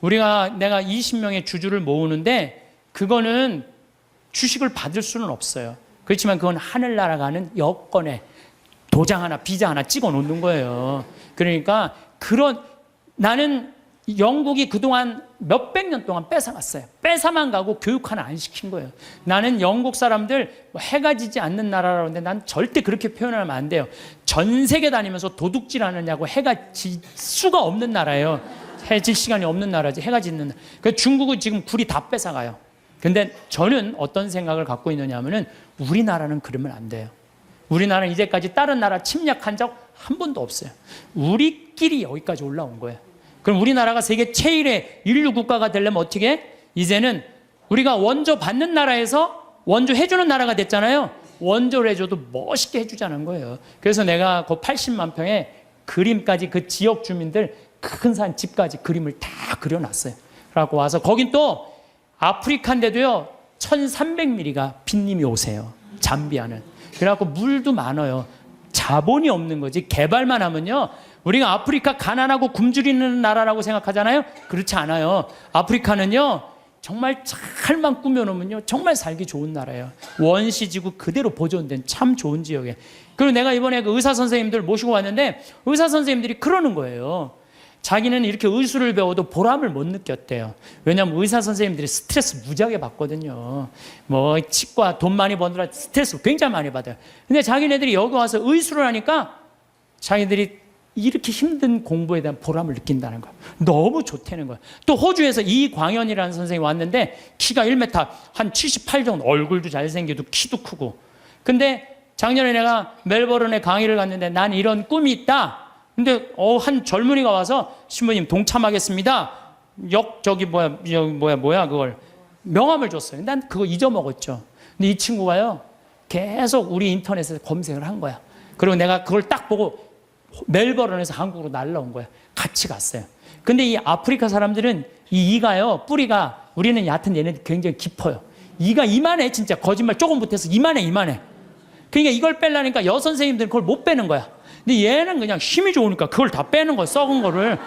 내가 20명의 주주를 모으는데 그거는 주식을 받을 수는 없어요. 그렇지만 그건 하늘나라 가는 여권에 도장 하나, 비자 하나 찍어 놓는 거예요. 그러니까 나는 영국이 그동안 몇백 년 동안 뺏어갔어요. 뺏어만 가고 교육 하나 안 시킨 거예요. 나는 영국 사람들 해가 지지 않는 나라라고 하는데 난 절대 그렇게 표현하면 안 돼요. 전 세계 다니면서 도둑질 하느냐고. 해가 질 수가 없는 나라예요. 해 질 시간이 없는 나라지, 해가 짓는 나라. 그러니까 중국은 지금 굴이 다 뺏어가요. 근데 저는 어떤 생각을 갖고 있느냐 하면은, 우리나라는 그러면 안 돼요. 우리나라는 이제까지 다른 나라 침략한 적 한 번도 없어요. 우리끼리 여기까지 올라온 거예요. 그럼 우리나라가 세계 최일의 인류 국가가 되려면 어떻게 해? 이제는 우리가 원조 받는 나라에서 원조 해주는 나라가 됐잖아요. 원조를 해줘도 멋있게 해주자는 거예요. 그래서 내가 그 80만 평에 그림까지, 그 지역 주민들 큰 산 집까지 그림을 다 그려놨어요. 그래갖고 와서, 거긴 또 아프리카인데도요 1300mm가 빈님이 오세요. 잠비아는. 그래갖고 물도 많아요. 자본이 없는 거지. 개발만 하면요, 우리가 아프리카 가난하고 굶주리는 나라라고 생각하잖아요. 그렇지 않아요. 아프리카는요, 정말 잘만 꾸며놓으면요, 정말 살기 좋은 나라예요. 원시지구 그대로 보존된 참 좋은 지역에. 그리고 내가 이번에 그 의사 선생님들 모시고 왔는데, 의사 선생님들이 그러는 거예요. 자기는 이렇게 의술을 배워도 보람을 못 느꼈대요. 왜냐하면 의사 선생님들이 스트레스 무지하게 받거든요. 뭐 치과 돈 많이 버느라 스트레스 굉장히 많이 받아요. 근데 자기네들이 여기 와서 의술을 하니까 자기들이 이렇게 힘든 공부에 대한 보람을 느낀다는 거예요. 너무 좋다는 거예요. 또 호주에서 이광현이라는 선생님이 왔는데 키가 1m 한 78 정도, 얼굴도 잘생기고 키도 크고. 근데 작년에 내가 멜버른에 강의를 갔는데, 난 이런 꿈이 있다. 근데 한 젊은이가 와서, 신부님 동참하겠습니다. 그걸 명함을 줬어요. 난 그거 잊어먹었죠. 근데 이 친구가요, 계속 우리 인터넷에서 검색을 한 거야. 그리고 내가 그걸 딱 보고 멜버른에서 한국으로 날라온 거야. 같이 갔어요. 근데 이 아프리카 사람들은 이 이가요, 뿌리가, 우리는 얕은 얘네들 굉장히 깊어요. 이가 이만해. 진짜 거짓말 조금 못해서 이만해. 그러니까 이걸 빼려니까 여선생님들은 그걸 못 빼는 거야. 근데 얘는 그냥 힘이 좋으니까 그걸 다 빼는 거야. 썩은 거를.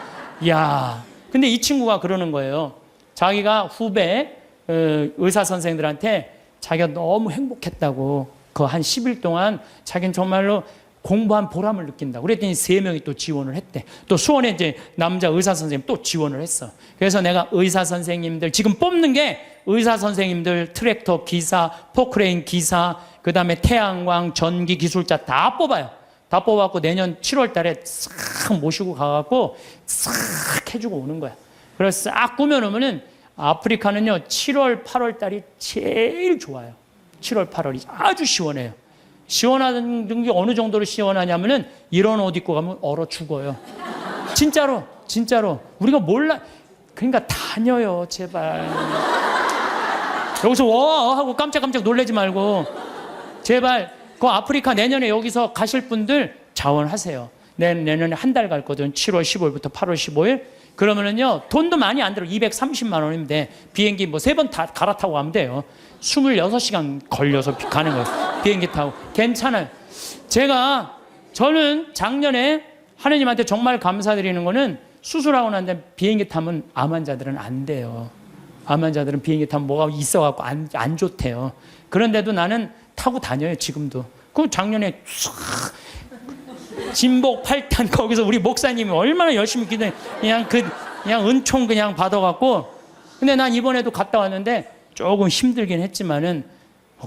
이야. 근데 이 친구가 그러는 거예요. 자기가 후배 의사 선생들한테 자기가 너무 행복했다고 그 한 10일 동안 자기는 정말로 공부한 보람을 느낀다고 그랬더니 3명이 또 지원을 했대. 또 수원에 이제 남자 의사 선생님 또 지원을 했어. 그래서 내가 의사 선생님들 지금 뽑는 게 의사 선생님들, 트랙터 기사, 포크레인 기사, 그 다음에 태양광, 전기 기술자 다 뽑아요. 다 뽑아갖고 내년 7월 달에 싹 모시고 가갖고 싹 해주고 오는 거야. 그래서 싹 꾸며놓으면은 아프리카는요 7월, 8월 달이 제일 좋아요. 7월, 8월이 아주 시원해요. 시원한 게 어느 정도로 시원하냐면은 이런 옷 입고 가면 얼어 죽어요. 진짜로 우리가 몰라. 그러니까 다녀요 제발. 여기서 와 하고 깜짝깜짝 놀라지 말고 제발 그 아프리카 내년에 여기서 가실 분들 자원하세요. 내년에 한 달 갈 거든. 7월 15일부터 8월 15일. 그러면은요 돈도 많이 안 들어. 230만 원이면 돼. 비행기 뭐 3번 다 갈아타고 가면 돼요. 26시간 걸려서 가는 거예요. 비행기 타고. 괜찮아요. 저는 작년에 하느님한테 정말 감사드리는 거는 수술하고 난 다음에 비행기 타면 암 환자들은 안 돼요. 암 환자들은 비행기 타면 뭐가 있어갖고 안 좋대요. 그런데도 나는 타고 다녀요 지금도. 그럼 작년에 진복 8탄 거기서 우리 목사님이 얼마나 열심히 기도해. 그냥 은총 그냥 받아갖고. 근데 난 이번에도 갔다 왔는데 조금 힘들긴 했지만은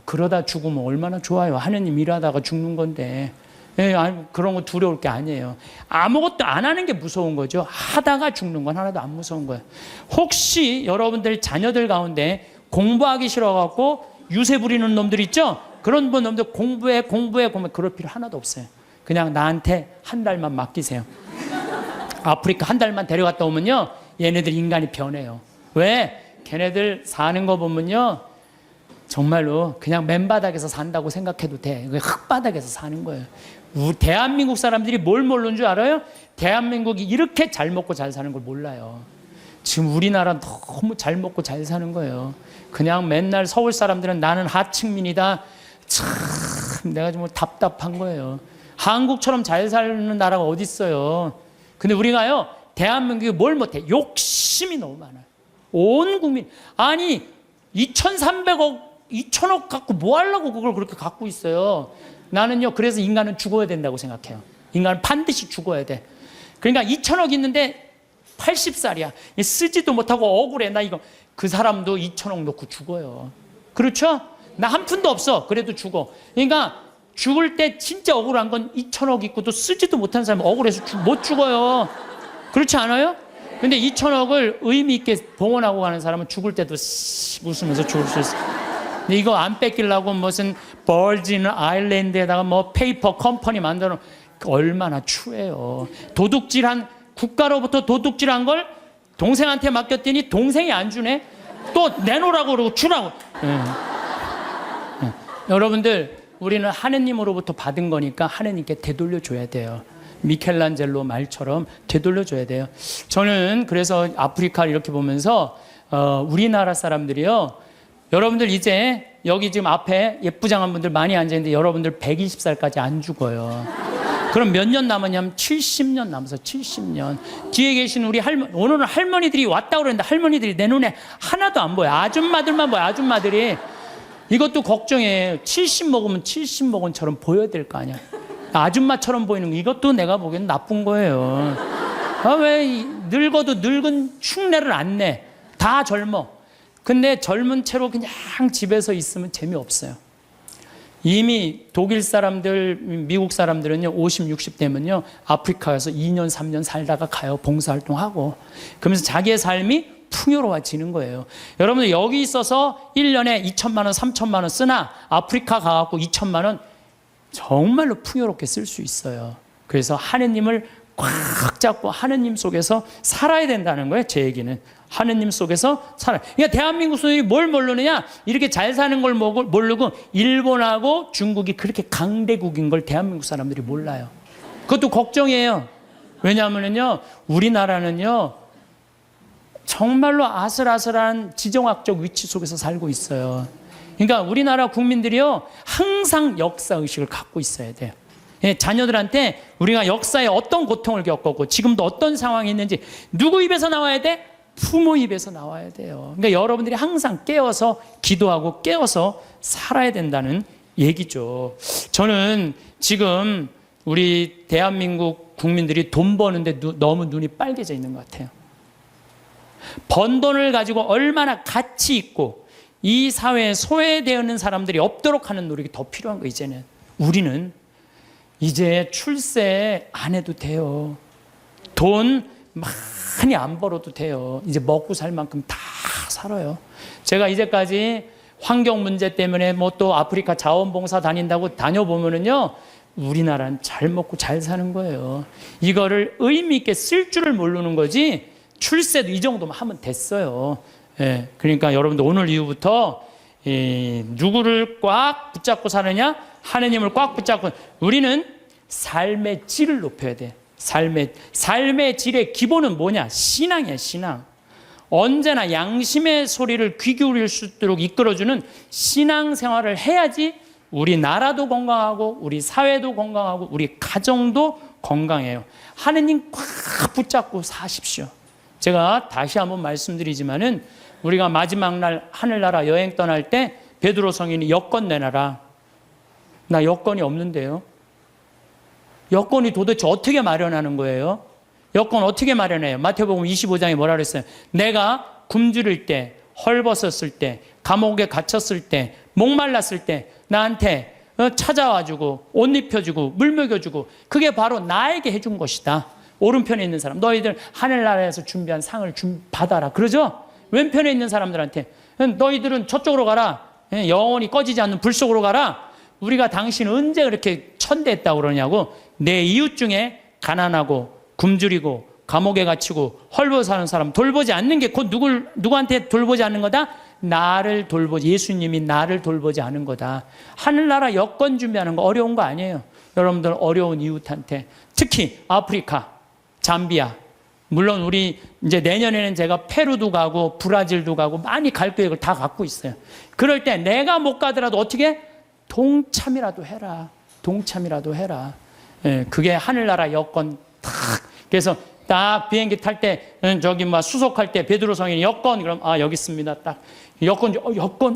그러다 죽으면 얼마나 좋아요. 하느님 일하다가 죽는 건데. 그런 거 두려울 게 아니에요. 아무것도 안 하는 게 무서운 거죠. 하다가 죽는 건 하나도 안 무서운 거예요. 혹시 여러분들 자녀들 가운데 공부하기 싫어갖고 유세 부리는 놈들 있죠? 그런 놈들 공부해 그럴 필요 하나도 없어요. 그냥 나한테 한 달만 맡기세요. 아프리카 한 달만 데려갔다 오면요 얘네들 인간이 변해요. 왜? 걔네들 사는 거 보면요 정말로 그냥 맨바닥에서 산다고 생각해도 돼. 흙바닥에서 사는 거예요. 대한민국 사람들이 뭘 모르는 줄 알아요? 대한민국이 이렇게 잘 먹고 잘 사는 걸 몰라요. 지금 우리나라 너무 잘 먹고 잘 사는 거예요. 그냥 맨날 서울 사람들은 나는 하층민이다. 참 내가 정말 답답한 거예요. 한국처럼 잘 사는 나라가 어디 있어요. 근데 우리가요 대한민국이 뭘 못해. 욕심이 너무 많아요. 온 국민. 아니 2,300억 2,000억 갖고 뭐 하려고 그걸 그렇게 갖고 있어요. 나는요 그래서 인간은 죽어야 된다고 생각해요. 인간은 반드시 죽어야 돼. 그러니까 2,000억 있는데 80살이야 쓰지도 못하고 억울해. 나 이거 그 사람도 2,000억 놓고 죽어요. 그렇죠? 나 한 푼도 없어. 그래도 죽어. 그러니까 죽을 때 진짜 억울한 건 2,000억 있고도 쓰지도 못한 사람은 억울해서 못 죽어요. 그렇지 않아요? 근데 2,000억을 의미 있게 봉헌하고 가는 사람은 죽을 때도 웃으면서 죽을 수 있어. 근데 이거 안 뺏기려고 무슨 벌진 아일랜드에다가 뭐 페이퍼 컴퍼니 만들어 얼마나 추해요. 도둑질한 국가로부터 도둑질한 걸 동생한테 맡겼더니 동생이 안 주네. 또 내놓으라고 그러고 주라고. 여러분들 우리는 하느님으로부터 받은 거니까 하느님께 되돌려줘야 돼요. 미켈란젤로 말처럼 되돌려줘야 돼요. 저는 그래서 아프리카를 이렇게 보면서 우리나라 사람들이요. 여러분들 이제 여기 지금 앞에 예쁘장한 분들 많이 앉아있는데 여러분들 120살까지 안 죽어요. 그럼 몇 년 남았냐면 70년 남아서 70년. 뒤에 계신 우리 할머니, 오늘은 할머니들이 왔다고 그랬는데 할머니들이 내 눈에 하나도 안 보여. 아줌마들만 보여. 아줌마들이. 이것도 걱정이에요. 70 먹으면 70 먹은처럼 보여야 될 거 아니야. 아줌마처럼 보이는 거 이것도 내가 보기엔 나쁜 거예요. 왜 늙어도 늙은 흉내를 안 내. 다 젊어. 근데 젊은 채로 그냥 집에서 있으면 재미없어요. 이미 독일 사람들, 미국 사람들은요 50, 60 되면요 아프리카 가서 2년, 3년 살다가 가요. 봉사활동하고. 그러면서 자기의 삶이 풍요로워지는 거예요. 여러분들 여기 있어서 1년에 2천만 원, 3천만 원 쓰나 아프리카 가갖고 2천만 원 정말로 풍요롭게 쓸 수 있어요. 그래서 하느님을 꽉 잡고 하느님 속에서 살아야 된다는 거예요. 제 얘기는. 하느님 속에서 살아. 그러니까 대한민국 사람들이 뭘 모르느냐? 이렇게 잘 사는 걸 모르고 일본하고 중국이 그렇게 강대국인 걸 대한민국 사람들이 몰라요. 그것도 걱정이에요. 왜냐하면요, 우리나라는요, 정말로 아슬아슬한 지정학적 위치 속에서 살고 있어요. 그러니까 우리나라 국민들이요, 항상 역사의식을 갖고 있어야 돼요. 예, 자녀들한테 우리가 역사에 어떤 고통을 겪었고 지금도 어떤 상황이 있는지 누구 입에서 나와야 돼? 부모 입에서 나와야 돼요. 그러니까 여러분들이 항상 깨어서 기도하고 깨어서 살아야 된다는 얘기죠. 저는 지금 우리 대한민국 국민들이 돈 버는데 너무 눈이 빨개져 있는 것 같아요. 번 돈을 가지고 얼마나 가치 있고 이 사회에 소외되어 있는 사람들이 없도록 하는 노력이 더 필요한 거. 이제는 우리는 이제 출세 안 해도 돼요. 돈 많이 안 벌어도 돼요. 이제 먹고 살 만큼 다 살아요. 제가 이제까지 환경 문제 때문에 뭐 또 아프리카 자원봉사 다닌다고 다녀보면은요, 우리나라는 잘 먹고 잘 사는 거예요. 이거를 의미 있게 쓸 줄을 모르는 거지, 출세도 이 정도만 하면 됐어요. 예, 그러니까 여러분들 오늘 이후부터 누구를 꽉 붙잡고 사느냐? 하느님을 꽉 붙잡고. 우리는 삶의 질을 높여야 돼. 삶의 질의 기본은 뭐냐? 신앙이야, 신앙. 언제나 양심의 소리를 귀 기울일 수 있도록 이끌어주는 신앙 생활을 해야지 우리 나라도 건강하고 우리 사회도 건강하고 우리 가정도 건강해요. 하느님 꽉 붙잡고 사십시오. 제가 다시 한번 말씀드리지만은 우리가 마지막 날 하늘나라 여행 떠날 때 베드로 성인이 여권 내놔라. 나 여권이 없는데요. 여권이 도대체 어떻게 마련하는 거예요? 여권 어떻게 마련해요? 마태복음 25장에 뭐라 그랬어요? 내가 굶주릴 때, 헐벗었을 때, 감옥에 갇혔을 때, 목말랐을 때 나한테 찾아와주고 옷 입혀주고 물 먹여주고, 그게 바로 나에게 해준 것이다. 오른편에 있는 사람, 너희들 하늘나라에서 준비한 상을 받아라. 그러죠? 왼편에 있는 사람들한테 너희들은 저쪽으로 가라. 영원히 꺼지지 않는 불 속으로 가라. 우리가 당신 언제 그렇게 천대했다고 그러냐고. 내 이웃 중에 가난하고 굶주리고 감옥에 갇히고 헐벗어 사는 사람 돌보지 않는 게 곧 누구한테 돌보지 않는 거다? 나를 돌보지, 예수님이 나를 돌보지 않은 거다. 하늘나라 여권 준비하는 거 어려운 거 아니에요. 여러분들 어려운 이웃한테, 특히 아프리카, 잠비아, 물론 우리 이제 내년에는 제가 페루도 가고 브라질도 가고 많이 갈 계획을 다 갖고 있어요. 그럴 때 내가 못 가더라도 어떻게? 동참이라도 해라. 동참이라도 해라. 예, 그게 하늘나라 여권 탁. 그래서 딱 비행기 탈 때, 저기 막 수속할 때 베드로 성인이 여권, 그럼 여기 있습니다. 딱 여권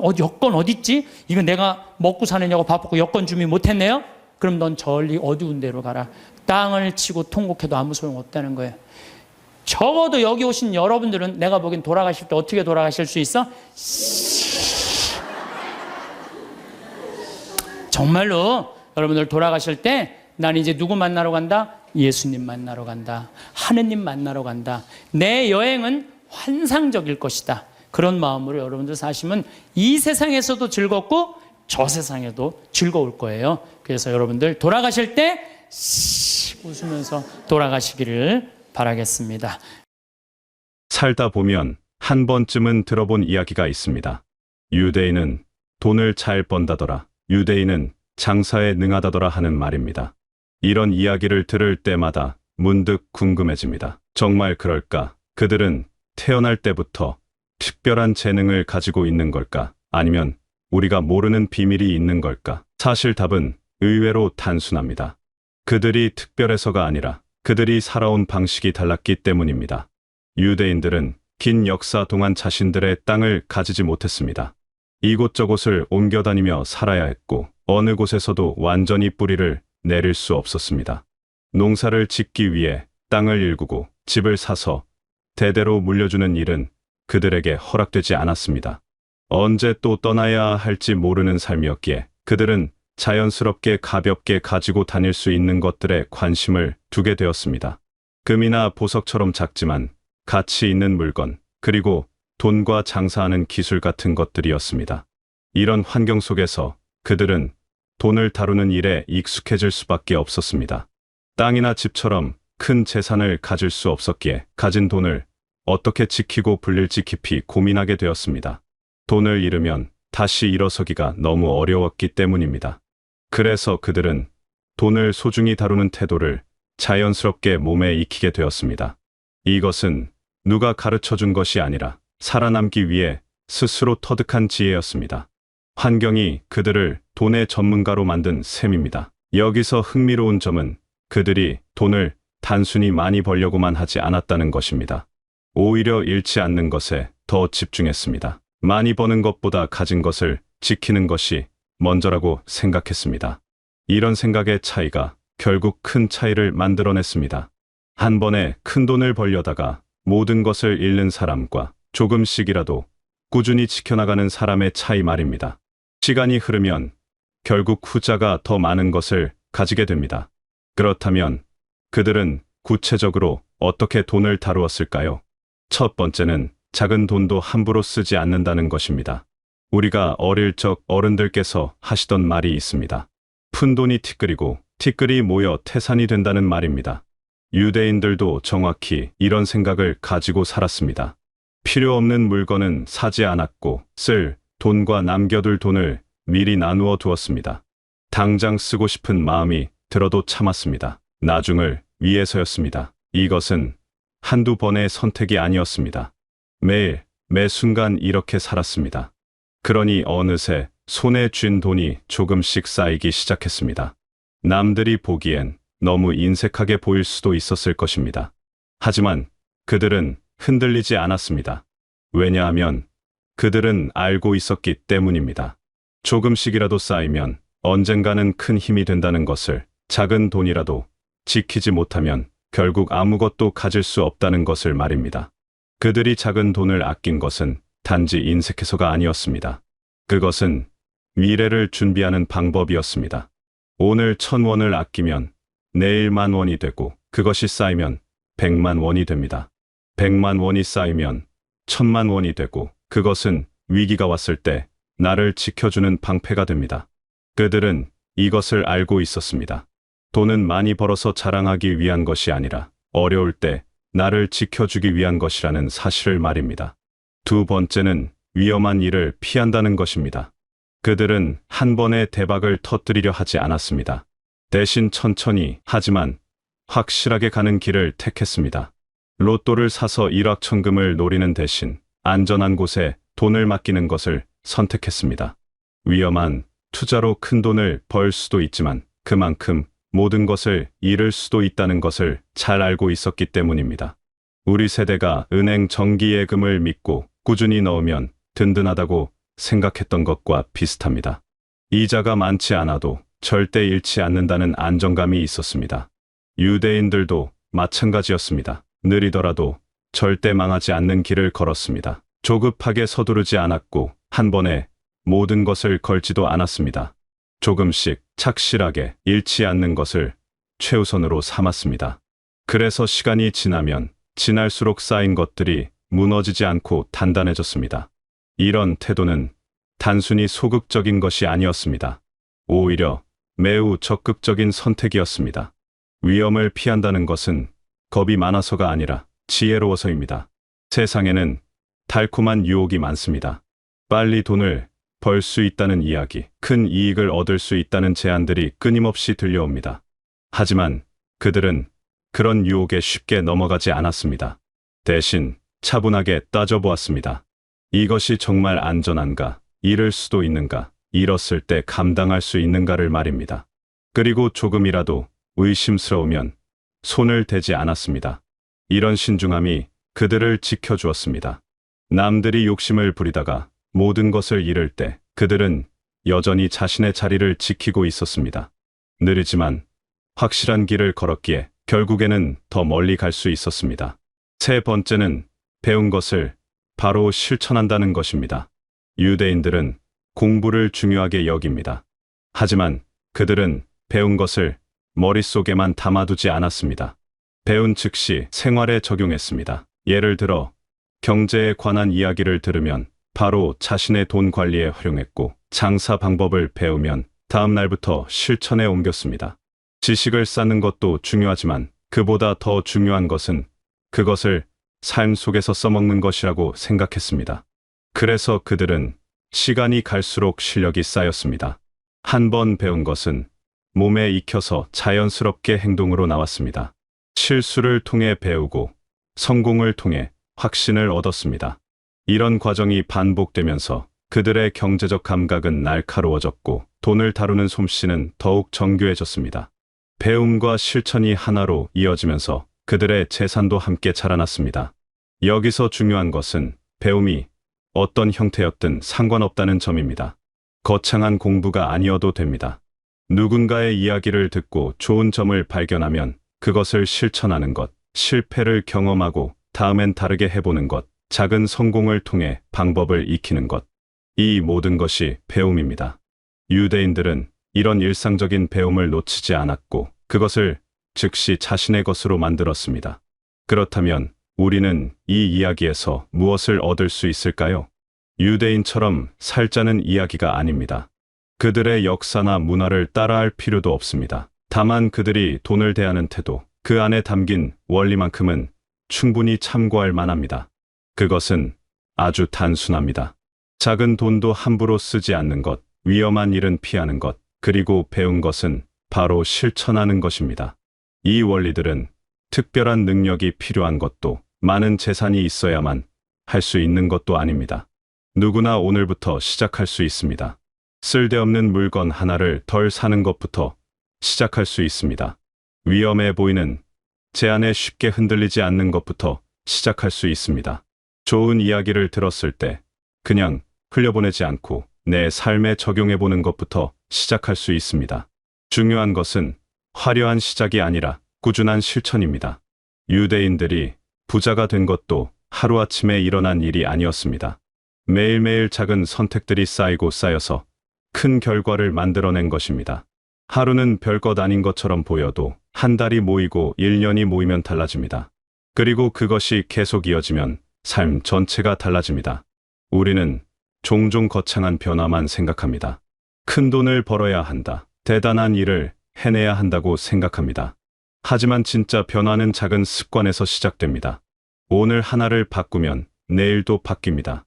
어디 있지? 이거 내가 먹고 사느냐고 바쁘고 여권 준비 못했네요. 그럼 넌 저리 어두운 데로 가라. 땅을 치고 통곡해도 아무 소용 없다는 거예요. 적어도 여기 오신 여러분들은 내가 보기엔 돌아가실 때 어떻게 돌아가실 수 있어? 정말로 여러분들 돌아가실 때 난 이제 누구 만나러 간다? 예수님 만나러 간다. 하느님 만나러 간다. 내 여행은 환상적일 것이다. 그런 마음으로 여러분들 사시면 이 세상에서도 즐겁고 저 세상에도 즐거울 거예요. 그래서 여러분들 돌아가실 때 웃으면서 돌아가시기를 바라겠습니다. 살다 보면 한 번쯤은 들어본 이야기가 있습니다. 유대인은 돈을 잘 번다더라. 유대인은 장사에 능하다더라 하는 말입니다. 이런 이야기를 들을 때마다 문득 궁금해집니다. 정말 그럴까? 그들은 태어날 때부터 특별한 재능을 가지고 있는 걸까? 아니면 우리가 모르는 비밀이 있는 걸까? 사실 답은 의외로 단순합니다. 그들이 특별해서가 아니라 그들이 살아온 방식이 달랐기 때문입니다. 유대인들은 긴 역사 동안 자신들의 땅을 가지지 못했습니다. 이곳저곳을 옮겨 다니며 살아야 했고 어느 곳에서도 완전히 뿌리를 내릴 수 없었습니다. 농사를 짓기 위해 땅을 일구고 집을 사서 대대로 물려주는 일은 그들에게 허락되지 않았습니다. 언제 또 떠나야 할지 모르는 삶이었기에 그들은 자연스럽게 가볍게 가지고 다닐 수 있는 것들에 관심을 두게 되었습니다. 금이나 보석처럼 작지만 가치 있는 물건, 그리고 돈과 장사하는 기술 같은 것들이었습니다. 이런 환경 속에서 그들은 돈을 다루는 일에 익숙해질 수밖에 없었습니다. 땅이나 집처럼 큰 재산을 가질 수 없었기에 가진 돈을 어떻게 지키고 불릴지 깊이 고민하게 되었습니다. 돈을 잃으면 다시 일어서기가 너무 어려웠기 때문입니다. 그래서 그들은 돈을 소중히 다루는 태도를 자연스럽게 몸에 익히게 되었습니다. 이것은 누가 가르쳐 준 것이 아니라 살아남기 위해 스스로 터득한 지혜였습니다. 환경이 그들을 돈의 전문가로 만든 셈입니다. 여기서 흥미로운 점은 그들이 돈을 단순히 많이 벌려고만 하지 않았다는 것입니다. 오히려 잃지 않는 것에 더 집중했습니다. 많이 버는 것보다 가진 것을 지키는 것이 먼저라고 생각했습니다. 이런 생각의 차이가 결국 큰 차이를 만들어냈습니다. 한 번에 큰 돈을 벌려다가 모든 것을 잃는 사람과 조금씩이라도 꾸준히 지켜나가는 사람의 차이 말입니다. 시간이 흐르면 결국 후자가 더 많은 것을 가지게 됩니다. 그렇다면 그들은 구체적으로 어떻게 돈을 다루었을까요? 첫 번째는 작은 돈도 함부로 쓰지 않는다는 것입니다. 우리가 어릴 적 어른들께서 하시던 말이 있습니다. 푼돈이 티끌이고 티끌이 모여 태산이 된다는 말입니다. 유대인들도 정확히 이런 생각을 가지고 살았습니다. 필요 없는 물건은 사지 않았고 쓸 돈과 남겨둘 돈을 미리 나누어 두었습니다. 당장 쓰고 싶은 마음이 들어도 참았습니다. 나중을 위해서였습니다. 이것은 한두 번의 선택이 아니었습니다. 매일, 매 순간 이렇게 살았습니다. 그러니 어느새 손에 쥔 돈이 조금씩 쌓이기 시작했습니다. 남들이 보기엔 너무 인색하게 보일 수도 있었을 것입니다. 하지만 그들은 흔들리지 않았습니다. 왜냐하면 그들은 알고 있었기 때문입니다. 조금씩이라도 쌓이면 언젠가는 큰 힘이 된다는 것을, 작은 돈이라도 지키지 못하면 결국 아무것도 가질 수 없다는 것을 말입니다. 그들이 작은 돈을 아낀 것은 단지 인색해서가 아니었습니다. 그것은 미래를 준비하는 방법이었습니다. 오늘 1,000원을 아끼면 내일 10,000원이 되고 그것이 쌓이면 1,000,000원이 됩니다. 1,000,000원이 쌓이면 1,000,000원이 되고 그것은 위기가 왔을 때 나를 지켜주는 방패가 됩니다. 그들은 이것을 알고 있었습니다. 돈은 많이 벌어서 자랑하기 위한 것이 아니라 어려울 때 나를 지켜주기 위한 것이라는 사실을 말입니다. 두 번째는 위험한 일을 피한다는 것입니다. 그들은 한 번에 대박을 터뜨리려 하지 않았습니다. 대신 천천히 하지만 확실하게 가는 길을 택했습니다. 로또를 사서 일확천금을 노리는 대신 안전한 곳에 돈을 맡기는 것을 선택했습니다. 위험한 투자로 큰 돈을 벌 수도 있지만 그만큼 모든 것을 잃을 수도 있다는 것을 잘 알고 있었기 때문입니다. 우리 세대가 은행 정기예금을 믿고 꾸준히 넣으면 든든하다고 생각했던 것과 비슷합니다. 이자가 많지 않아도 절대 잃지 않는다는 안정감이 있었습니다. 유대인들도 마찬가지였습니다. 느리더라도 절대 망하지 않는 길을 걸었습니다. 조급하게 서두르지 않았고 한 번에 모든 것을 걸지도 않았습니다. 조금씩 착실하게 잃지 않는 것을 최우선으로 삼았습니다. 그래서 시간이 지나면 지날수록 쌓인 것들이 무너지지 않고 단단해졌습니다. 이런 태도는 단순히 소극적인 것이 아니었습니다. 오히려 매우 적극적인 선택이었습니다. 위험을 피한다는 것은 겁이 많아서가 아니라 지혜로워서입니다. 세상에는 달콤한 유혹이 많습니다. 빨리 돈을 벌 수 있다는 이야기, 큰 이익을 얻을 수 있다는 제안들이 끊임없이 들려옵니다. 하지만 그들은 그런 유혹에 쉽게 넘어가지 않았습니다. 대신 차분하게 따져보았습니다. 이것이 정말 안전한가, 잃을 수도 있는가, 잃었을 때 감당할 수 있는가를 말입니다. 그리고 조금이라도 의심스러우면 손을 대지 않았습니다. 이런 신중함이 그들을 지켜주었습니다. 남들이 욕심을 부리다가 모든 것을 잃을 때 그들은 여전히 자신의 자리를 지키고 있었습니다. 느리지만 확실한 길을 걸었기에 결국에는 더 멀리 갈 수 있었습니다. 세 번째는 배운 것을 바로 실천한다는 것입니다. 유대인들은 공부를 중요하게 여깁니다. 하지만 그들은 배운 것을 머릿속에만 담아두지 않았습니다. 배운 즉시 생활에 적용했습니다. 예를 들어 경제에 관한 이야기를 들으면 바로 자신의 돈 관리에 활용했고 장사 방법을 배우면 다음 날부터 실천에 옮겼습니다. 지식을 쌓는 것도 중요하지만 그보다 더 중요한 것은 그것을 삶 속에서 써먹는 것이라고 생각했습니다. 그래서 그들은 시간이 갈수록 실력이 쌓였습니다. 한 번 배운 것은 몸에 익혀서 자연스럽게 행동으로 나왔습니다. 실수를 통해 배우고 성공을 통해 확신을 얻었습니다. 이런 과정이 반복되면서 그들의 경제적 감각은 날카로워졌고 돈을 다루는 솜씨는 더욱 정교해졌습니다. 배움과 실천이 하나로 이어지면서 그들의 재산도 함께 자라났습니다. 여기서 중요한 것은 배움이 어떤 형태였든 상관없다는 점입니다. 거창한 공부가 아니어도 됩니다. 누군가의 이야기를 듣고 좋은 점을 발견하면 그것을 실천하는 것, 실패를 경험하고 다음엔 다르게 해보는 것, 작은 성공을 통해 방법을 익히는 것. 이 모든 것이 배움입니다. 유대인들은 이런 일상적인 배움을 놓치지 않았고 그것을 즉시 자신의 것으로 만들었습니다. 그렇다면 우리는 이 이야기에서 무엇을 얻을 수 있을까요? 유대인처럼 살자는 이야기가 아닙니다. 그들의 역사나 문화를 따라할 필요도 없습니다. 다만 그들이 돈을 대하는 태도, 그 안에 담긴 원리만큼은 충분히 참고할 만합니다. 그것은 아주 단순합니다. 작은 돈도 함부로 쓰지 않는 것, 위험한 일은 피하는 것, 그리고 배운 것은 바로 실천하는 것입니다. 이 원리들은 특별한 능력이 필요한 것도 많은 재산이 있어야만 할 수 있는 것도 아닙니다. 누구나 오늘부터 시작할 수 있습니다. 쓸데없는 물건 하나를 덜 사는 것부터 시작할 수 있습니다. 위험해 보이는 제안에 쉽게 흔들리지 않는 것부터 시작할 수 있습니다. 좋은 이야기를 들었을 때 그냥 흘려보내지 않고 내 삶에 적용해보는 것부터 시작할 수 있습니다. 중요한 것은 화려한 시작이 아니라 꾸준한 실천입니다. 유대인들이 부자가 된 것도 하루아침에 일어난 일이 아니었습니다. 매일매일 작은 선택들이 쌓이고 쌓여서 큰 결과를 만들어낸 것입니다. 하루는 별것 아닌 것처럼 보여도 한 달이 모이고 1년이 모이면 달라집니다. 그리고 그것이 계속 이어지면 삶 전체가 달라집니다. 우리는 종종 거창한 변화만 생각합니다. 큰 돈을 벌어야 한다. 대단한 일을 해내야 한다고 생각합니다. 하지만 진짜 변화는 작은 습관에서 시작됩니다. 오늘 하나를 바꾸면 내일도 바뀝니다.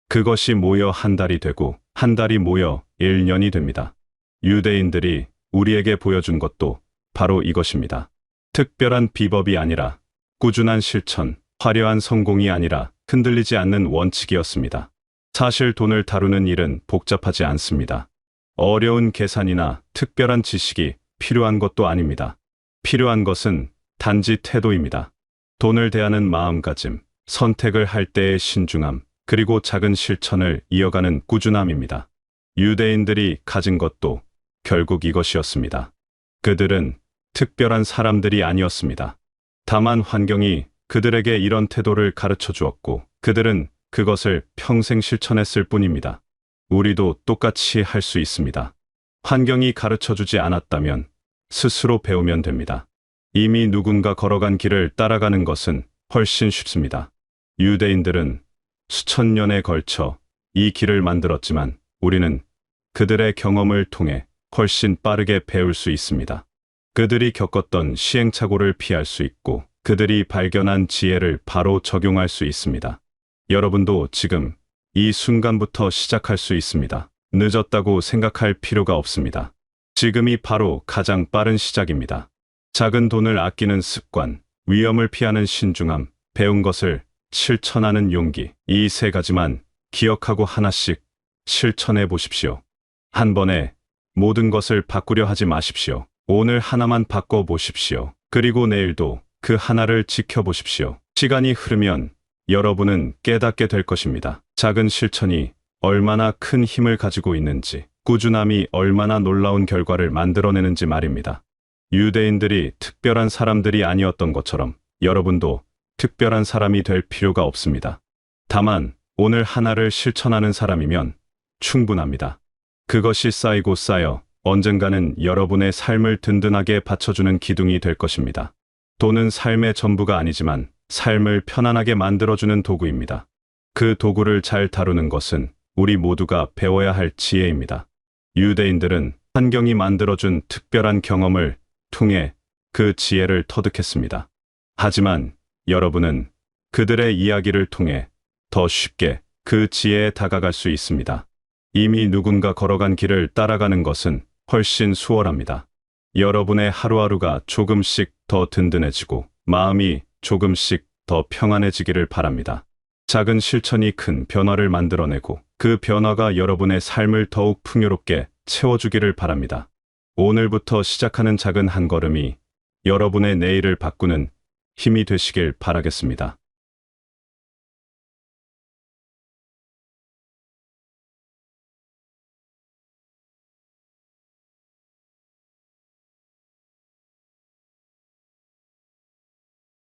그것이 모여 한 달이 되고 한 달이 모여 1년이 됩니다. 유대인들이 우리에게 보여준 것도 바로 이것입니다. 특별한 비법이 아니라 꾸준한 실천, 화려한 성공이 아니라 흔들리지 않는 원칙이었습니다. 사실 돈을 다루는 일은 복잡하지 않습니다. 어려운 계산이나 특별한 지식이 필요한 것도 아닙니다. 필요한 것은 단지 태도입니다. 돈을 대하는 마음가짐, 선택을 할 때의 신중함, 그리고 작은 실천을 이어가는 꾸준함입니다. 유대인들이 가진 것도 결국 이것이었습니다. 그들은 특별한 사람들이 아니었습니다. 다만 환경이 그들에게 이런 태도를 가르쳐 주었고 그들은 그것을 평생 실천했을 뿐입니다. 우리도 똑같이 할 수 있습니다. 환경이 가르쳐 주지 않았다면 스스로 배우면 됩니다. 이미 누군가 걸어간 길을 따라가는 것은 훨씬 쉽습니다. 유대인들은 수천 년에 걸쳐 이 길을 만들었지만 우리는 그들의 경험을 통해 훨씬 빠르게 배울 수 있습니다. 그들이 겪었던 시행착오를 피할 수 있고 그들이 발견한 지혜를 바로 적용할 수 있습니다. 여러분도 지금 이 순간부터 시작할 수 있습니다. 늦었다고 생각할 필요가 없습니다. 지금이 바로 가장 빠른 시작입니다. 작은 돈을 아끼는 습관, 위험을 피하는 신중함, 배운 것을 실천하는 용기, 이 세 가지만 기억하고 하나씩 실천해 보십시오. 한 번에 모든 것을 바꾸려 하지 마십시오. 오늘 하나만 바꿔 보십시오. 그리고 내일도 그 하나를 지켜보십시오. 시간이 흐르면 여러분은 깨닫게 될 것입니다. 작은 실천이 얼마나 큰 힘을 가지고 있는지, 꾸준함이 얼마나 놀라운 결과를 만들어내는지 말입니다. 유대인들이 특별한 사람들이 아니었던 것처럼 여러분도 특별한 사람이 될 필요가 없습니다. 다만 오늘 하나를 실천하는 사람이면 충분합니다. 그것이 쌓이고 쌓여 언젠가는 여러분의 삶을 든든하게 받쳐주는 기둥이 될 것입니다. 돈은 삶의 전부가 아니지만 삶을 편안하게 만들어주는 도구입니다. 그 도구를 잘 다루는 것은 우리 모두가 배워야 할 지혜입니다. 유대인들은 환경이 만들어준 특별한 경험을 통해 그 지혜를 터득했습니다. 하지만 여러분은 그들의 이야기를 통해 더 쉽게 그 지혜에 다가갈 수 있습니다. 이미 누군가 걸어간 길을 따라가는 것은 훨씬 수월합니다. 여러분의 하루하루가 조금씩 더 든든해지고 마음이 조금씩 더 평안해지기를 바랍니다. 작은 실천이 큰 변화를 만들어내고 그 변화가 여러분의 삶을 더욱 풍요롭게 채워주기를 바랍니다. 오늘부터 시작하는 작은 한 걸음이 여러분의 내일을 바꾸는 힘이 되시길 바라겠습니다.